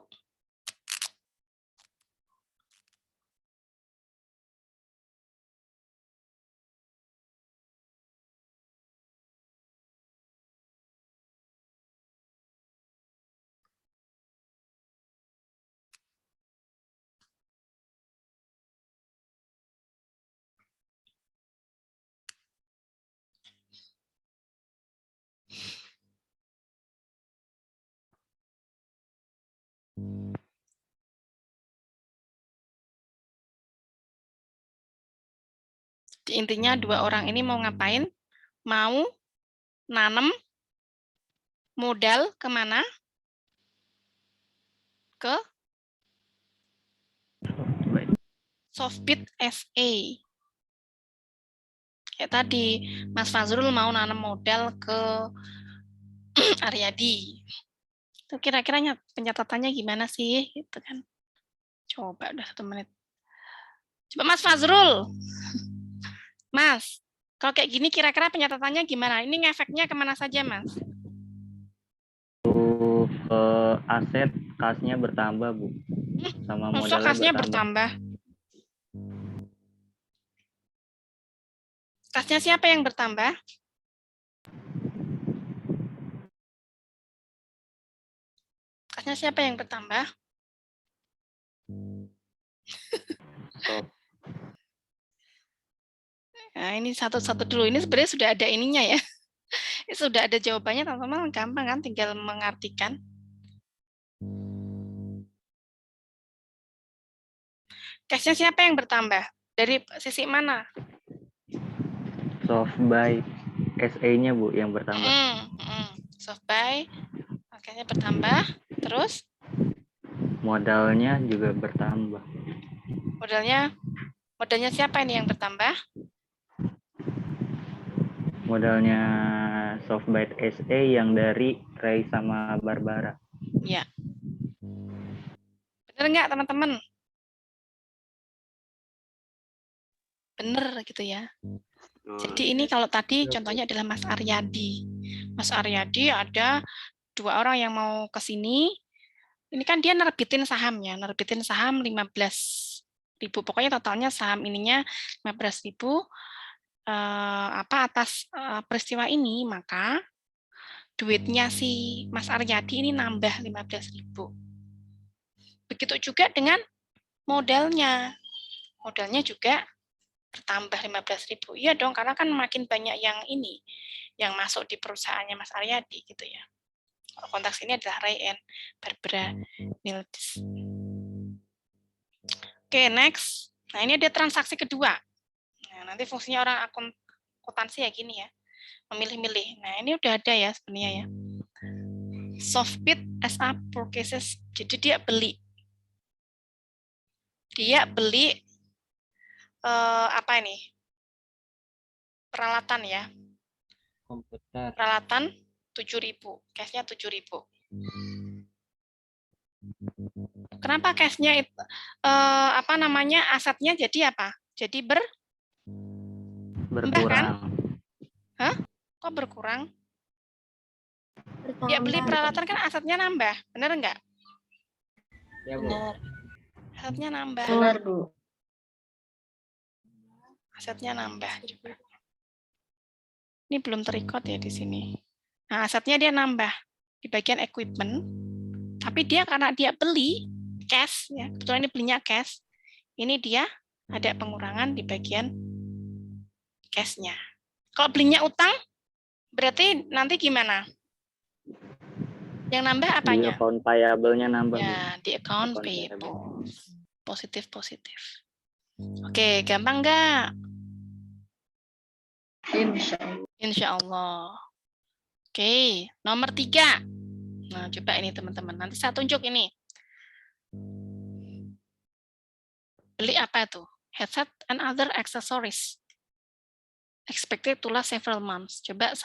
Intinya dua orang ini mau ngapain? Mau nanam modal kemana? Ke Softbit SA. Kayak tadi, Mas Fazrul mau nanam modal ke Aryadi. Itu kira-kira pencatatannya gimana sih? Gitu kan. Coba udah 1 menit. Coba Mas Fazrul. Mas, kalau kayak gini kira-kira pencatatannya gimana? Ini ngefeknya kemana saja, Mas? Aset kasnya bertambah, Bu. Sama Masa modalnya kasnya bertambah. Kasnya siapa yang bertambah? Kasnya siapa yang bertambah? Soft. Nah, ini satu-satu dulu. Ini sebenarnya sudah ada ininya ya. Ini sudah ada jawabannya, teman-teman. Gampang kan? Tinggal mengartikan. Cashnya siapa yang bertambah? Dari sisi mana? Soft buy SA-nya, Bu, yang bertambah. Soft buy. Cashnya bertambah. Terus? Modalnya juga bertambah. Modalnya siapa ini yang bertambah? Modalnya Softbyte SA yang dari Ray sama Barbara. Ya. Bener nggak, teman-teman? Bener gitu ya. Jadi ini kalau tadi contohnya adalah Mas Aryadi. Mas Aryadi ada 2 orang yang mau ke sini. Ini kan dia nerbitin sahamnya, nerbitin saham 15.000. Pokoknya totalnya saham ininya 15.000. Atas peristiwa ini, maka duitnya si Mas Aryadi ini nambah 15.000. Begitu juga dengan modalnya. Modalnya juga bertambah 15.000. Iya dong, karena kan makin banyak yang masuk di perusahaannya Mas Aryadi gitu ya. Kalau konteks ini adalah Ray and Barbara Mildes. Oke, next. Nah, ini ada transaksi kedua. Nah, nanti fungsinya orang akuntansi ya gini ya. Memilih-milih. Nah, ini udah ada ya sebenarnya ya. Softbit SA purchases. Jadi dia beli. Apa ini? Peralatan ya. Komputer. Peralatan 7.000. Cash-nya 7.000. Kenapa cash-nya itu asetnya jadi apa? Jadi berkurang kan? Hah? Kok berkurang? Dia beli peralatan kan asetnya nambah, benar enggak? Ya, Bu. Asetnya nambah. Benar, Bu. Asetnya nambah juga. Ini belum terikot ya di sini. Nah, asetnya dia nambah di bagian equipment, tapi dia karena dia beli cash, ya, kebetulan ini belinya cash, ini dia ada pengurangan di bagian cash-nya. Kalau belinya utang, berarti nanti gimana? Yang nambah apanya? Di account payable-nya nambah. Ya, di account payable. Positif. Oke, gampang nggak? Insya Allah. Oke, nomor 3. Nah, coba ini teman-teman. Nanti saya tunjuk ini. Beli apa tuh? Headset and other accessories. Expected to last several months. Coba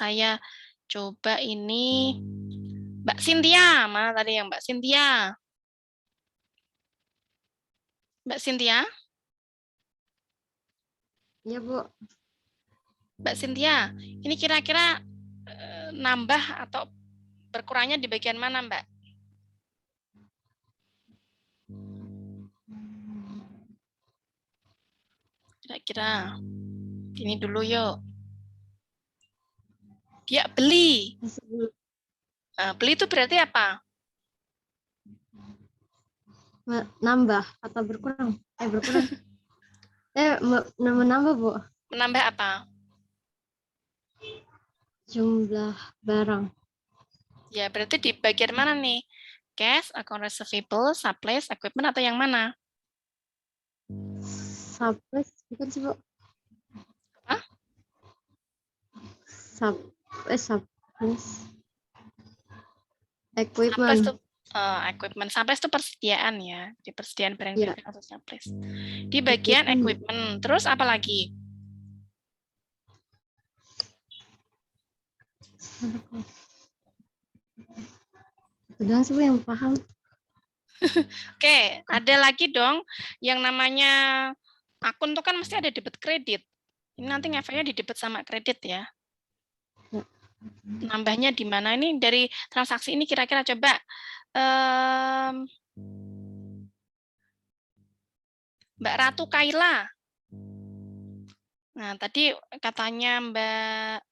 ini Mbak Cynthia. Mana tadi yang Mbak Cynthia? Mbak Cynthia? Ya, Bu. Mbak Cynthia, ini kira-kira nambah atau berkurangnya di bagian mana, Mbak? Kira-kira ini dulu yuk. Dia beli. Nah, beli itu berarti apa? Nambah atau berkurang? Berkurang. Menambah, Bu. Menambah apa? Jumlah barang. Ya, berarti di bagian mana nih? Cash, account receivable, supplies, equipment, atau yang mana? Supplies, bukan sih, Bu? Apa? Supplies. Supplies Equipment. itu equipment. Supplies itu persediaan ya. Di persediaan barang Ya. atau supplies. Di bagian equipment. Terus apa lagi? Udah sih Bu yang paham. Oke, ada lagi dong yang namanya akun tuh kan mesti ada debit kredit. Ini nanti ngefeknya di debit sama kredit ya. Nambahnya di mana ini dari transaksi ini kira-kira coba Mbak Ratu Kaila. Nah, tadi katanya Mbak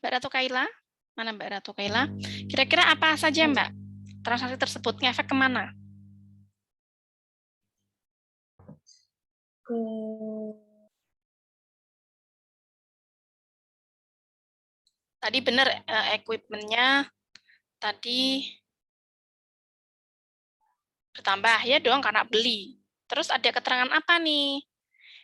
Ratu Kaila. Mana Mbak Ratu Kaila? Kira-kira apa saja Mbak? Transaksi tersebut ngefek kemana? Tadi benar equipment-nya tadi bertambah ya dong karena beli. Terus ada keterangan apa nih?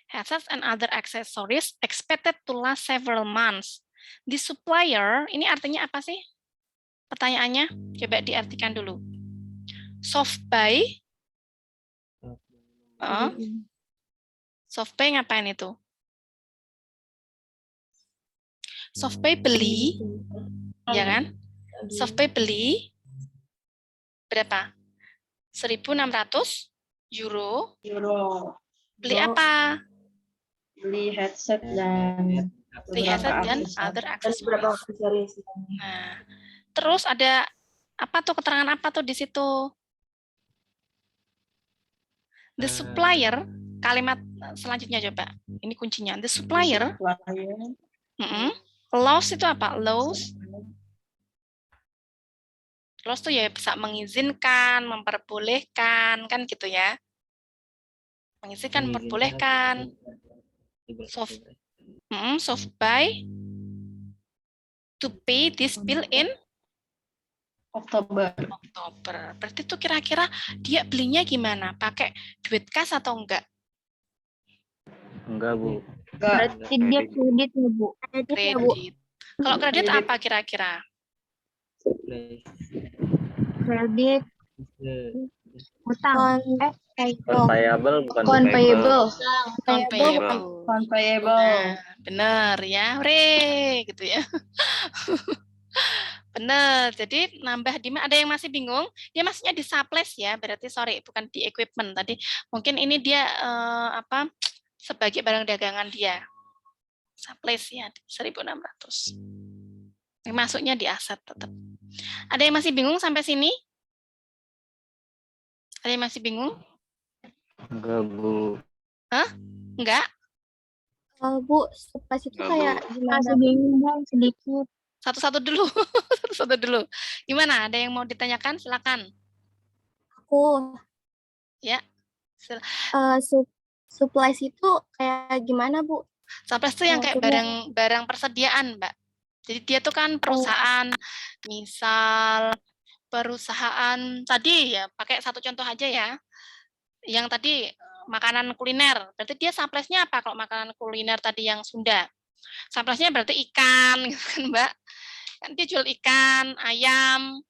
Headsets and other accessories expected to last several months. The supplier, ini artinya apa sih? Pertanyaannya, coba diartikan dulu. Soft buy, soft buy ngapain itu? Soft buy beli, ya kan? Soft buy beli berapa? 1.600 euro. Beli apa? Beli headset dan Beli headset dan other accessories. Nah, terus ada apa tuh keterangan apa tuh di situ? The supplier, kalimat selanjutnya coba. Ini kuncinya. The supplier. Loss itu apa? Loss. Loss tuh ya bisa mengizinkan, memperbolehkan, kan gitu ya. Mengizinkan, memperbolehkan. Soft buy to pay this bill in Oktober. Berarti tuh kira-kira dia belinya gimana? Pakai duit kas atau enggak? Enggak, Bu. Berarti dia kredit ya Bu. Kredit. Kalau kredit apa kira-kira? Kredit utang. Payable bukan Payable. Nah, bener ya, gitu ya. Bener, jadi nambah di mana? Ada yang masih bingung? Dia maksudnya di supplies ya, berarti sorry bukan di equipment tadi. Mungkin ini dia sebagai barang dagangan dia. Supplies ya 1.600. Masuknya di aset tetap. Ada yang masih bingung sampai sini? Ada yang masih bingung? Enggak, Bu. Hah? Enggak? Bu, supplies itu kayak gimana? Masih bingung Bang, sedikit. Satu-satu dulu. Satu-satu dulu. Gimana? Ada yang mau ditanyakan? Silakan. Aku. Ya. Supplies itu kayak gimana, Bu? Supplies itu yang kayak barang persediaan, Mbak. Jadi dia tuh kan perusahaan, misal perusahaan tadi ya, pakai satu contoh aja ya. Yang tadi makanan kuliner, berarti dia supplies-nya apa kalau makanan kuliner tadi yang Sunda? Supplies-nya berarti ikan, gitu kan, Mbak. Kan dia jual ikan, ayam,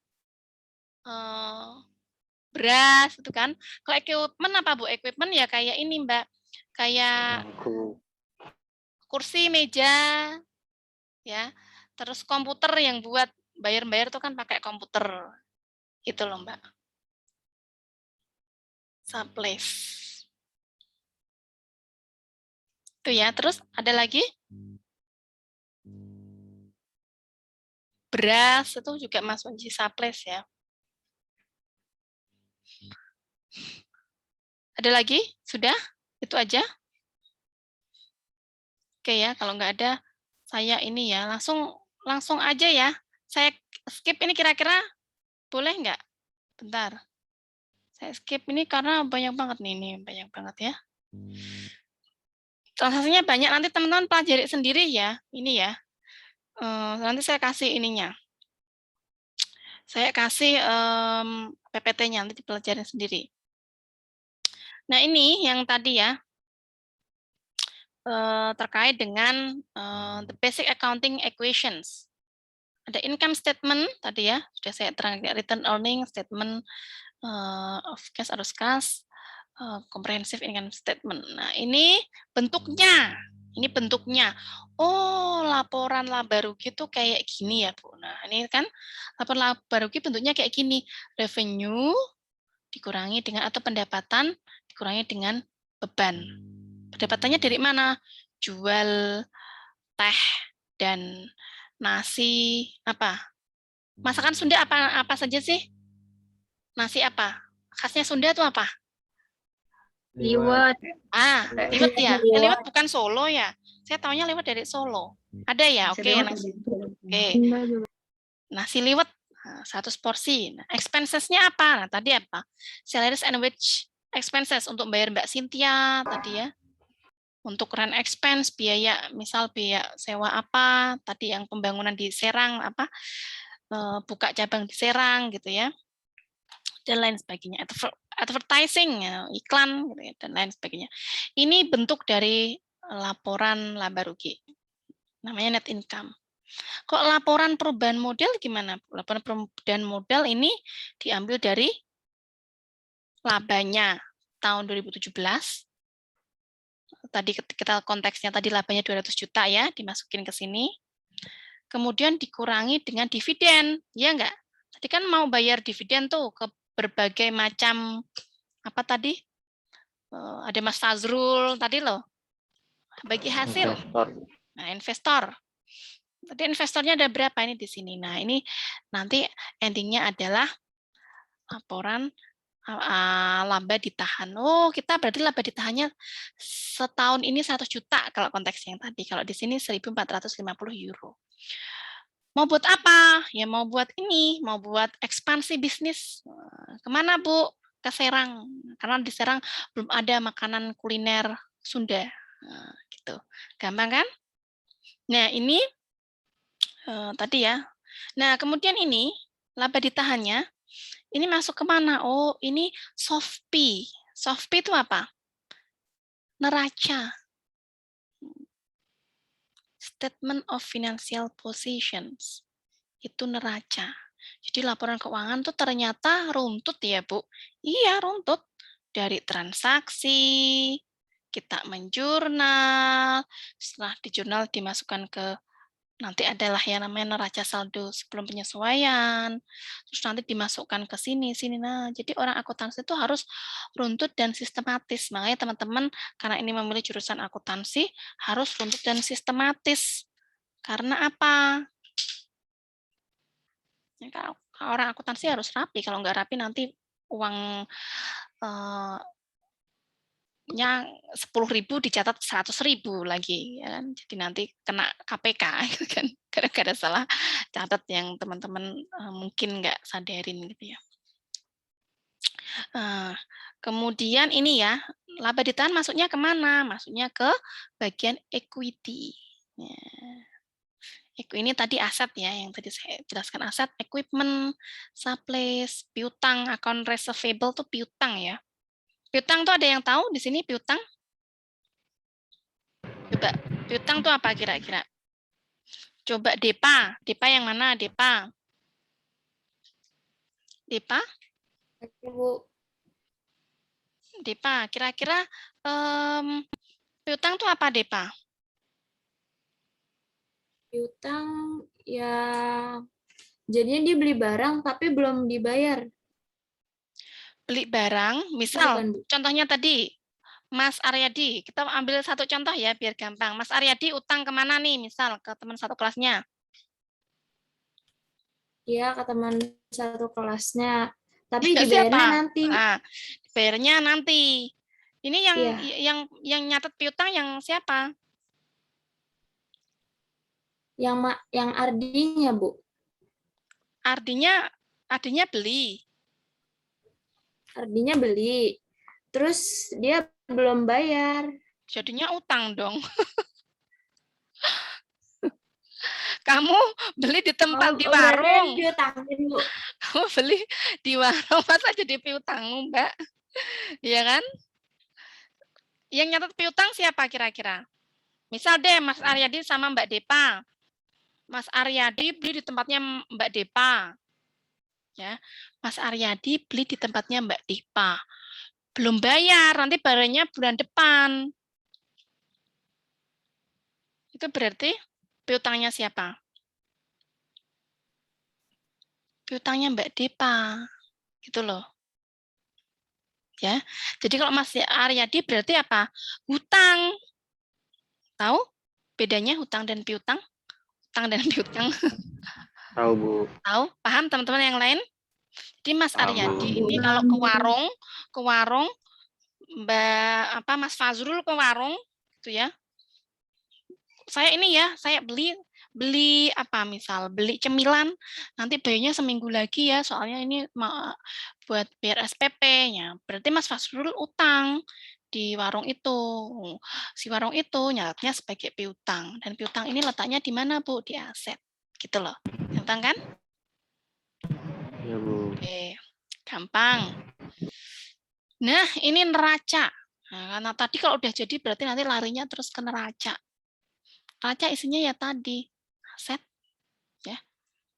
beras, gitu kan. Kalau equipment apa, Bu? Equipment ya kayak ini, Mbak. Kayak kursi, meja, ya. Terus komputer yang buat bayar-bayar itu kan pakai komputer. Itu loh, Mbak. Supplies. Itu ya. Terus ada lagi? Beras itu juga masuk di supplies ya. Ada lagi? Sudah? Itu aja? Oke ya, kalau nggak ada, saya ini ya, langsung aja ya. Saya skip ini kira-kira boleh nggak? Bentar. Saya skip ini karena banyak banget nih, ini banyak banget ya. Transaksinya banyak, nanti teman-teman pelajari sendiri ya, ini ya. Nanti saya kasih ininya. Saya kasih PPT-nya, nanti dipelajari sendiri. Nah ini yang tadi ya, terkait dengan the basic accounting equations. Ada income statement tadi ya, sudah saya terangkan, return earning statement of cash arus kas, comprehensive income statement. Nah ini bentuknya Ini bentuknya. Oh, laporan laba rugi itu kayak gini ya, Bu. Nah, ini kan laporan laba rugi bentuknya kayak gini. Revenue dikurangi dengan atau pendapatan dikurangi dengan beban. Pendapatannya dari mana? Jual teh dan nasi apa? Masakan Sunda apa saja sih? Nasi apa? Khasnya Sunda itu apa? Liwet. Liwet ya. Liwet bukan Solo ya. Saya taunya liwet dari Solo. Ada ya? Oke. Nasi liwet 100 porsi. Nah, expenses-nya apa? Nah, tadi apa? Salaries and wage expenses untuk bayar Mbak Cynthia tadi ya. Untuk rent expense, biaya misal biaya sewa apa, tadi yang pembangunan di Serang apa? Buka cabang di Serang gitu ya. Dan lain sebagainya. Advertising, iklan gitu ya, dan lain sebagainya. Ini bentuk dari laporan laba rugi. Namanya net income. Kok laporan perubahan modal gimana? Laporan perubahan modal ini diambil dari labanya tahun 2017. Tadi kita konteksnya tadi labanya 200 juta ya, dimasukin ke sini. Kemudian dikurangi dengan dividen, ya enggak? Tadi kan mau bayar dividen tuh ke berbagai macam apa tadi? Ada Mas Fazrul tadi loh. Bagi hasil. Investor. Nah, investor. Tadi investornya ada berapa ini di sini. Nah, ini nanti endingnya adalah laporan laba ditahan. Oh, kita berarti laba ditahannya setahun ini 100 juta kalau konteks yang tadi. Kalau di sini 1.450 euro. Mau buat apa? Ya mau buat ini, mau buat ekspansi bisnis. Kemana, Bu? Ke Serang. Karena di Serang belum ada makanan kuliner Sunda. Nah, gitu. Gampang kan? Nah, ini tadi ya. Nah, kemudian ini laba ditahannya ini masuk ke mana? Oh, ini SOFP. SOFP itu apa? Neraca. Statement of Financial Positions. Itu neraca. Jadi laporan keuangan tuh ternyata runtut ya, Bu. Iya, runtut. Dari transaksi, kita menjurnal, setelah di jurnal dimasukkan ke nanti adalah yang namanya neraca saldo sebelum penyesuaian, terus nanti dimasukkan ke sini. Nah, jadi orang akuntansi itu harus runtut dan sistematis. Makanya teman-teman, karena ini memilih jurusan akuntansi, harus runtut dan sistematis. Karena apa? Ya, kalau orang akuntansi harus rapi. Kalau nggak rapi nanti uang nya 10.000 dicatat 100.000 lagi ya kan? Jadi nanti kena KPK gitu kan, gara-gara salah catat yang teman-teman mungkin nggak sadarin gitu ya. Kemudian ini ya, laba ditahan masuknya kemana? Masuknya ke bagian equity. Ya. Ini tadi aset ya, yang tadi saya jelaskan aset, equipment, supplies, piutang, account receivable tuh piutang ya. Piutang tuh ada yang tahu di sini piutang? Coba, piutang tuh apa kira-kira? Coba DEPA. DEPA yang mana? DEPA. DEPA? DEPA. Kira-kira piutang tuh apa DEPA? Piutang ya jadinya dia beli barang tapi belum dibayar. Beli barang, misal Bukan, Bu. contohnya tadi Mas Aryadi, kita ambil satu contoh ya biar gampang. Mas Aryadi utang kemana nih, misal ke teman satu kelasnya? Iya, ke teman satu kelasnya. Tapi Ya, dibayarnya siapa? nanti. Bayarnya nanti. Ini Iya. yang nyatet piutang yang siapa? Yang ardinya, Bu. Artinya beli. Ardinya beli. Terus dia belum bayar. Jadinya utang dong. Kamu beli di tempat di warung. Diutangin, Bu. Kamu beli di warung, masa jadi piutang, Mbak? Iya kan? Yang nyatet piutang siapa kira-kira? Misal deh Mas Aryadi sama Mbak Depa. Mas Aryadi beli di tempatnya Mbak Depa. Ya, Mas Aryadi beli di tempatnya Mbak Depa. Belum bayar, nanti bayarnya bulan depan. Itu berarti piutangnya siapa? Piutangnya Mbak Depa. Gitu loh. Ya. Jadi kalau Mas Aryadi berarti apa? Hutang. Tahu bedanya hutang dan piutang? Hutang dan piutang. Tahu, Bu. Tahu? Paham teman-teman yang lain? Jadi Mas Paham, Aryadi Bu. ini kalau ke warung Mas Fazrul ke warung gitu ya. Saya beli apa misal beli cemilan nanti bayarnya seminggu lagi ya soalnya ini buat bayar SPP-nya. Berarti Mas Fazrul utang di warung itu. Si warung itu nyaratnya sebagai piutang dan piutang ini letaknya di mana Bu? Di aset. Gitu loh. Gampang kan? Iya, Bu. Oke. Gampang. Nah, ini neraca. Nah, karena tadi kalau udah jadi berarti nanti larinya terus ke neraca. Neraca isinya ya tadi aset, ya,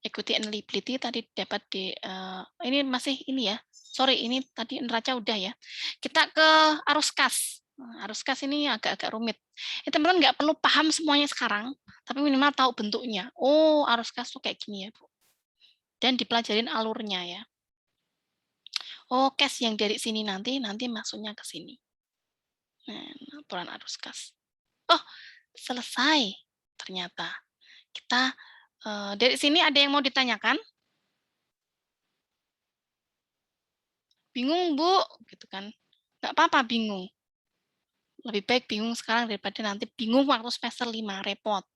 equity and liability tadi dapat di ini masih ini ya. Sorry, ini tadi neraca udah ya. Kita ke arus kas. Nah, arus kas ini agak-agak rumit. Teman-teman nggak perlu paham semuanya sekarang, tapi minimal tahu bentuknya. Oh, arus kas tuh kayak gini ya, Bu. Dan dipelajarin alurnya ya. Oh, cash yang dari sini nanti masuknya ke sini. Nah, laporan arus kas. Oh, selesai. Ternyata kita dari sini ada yang mau ditanyakan? Bingung, Bu? Gitu kan. Nggak apa-apa bingung. Lebih baik bingung sekarang daripada nanti bingung waktu semester 5, repot.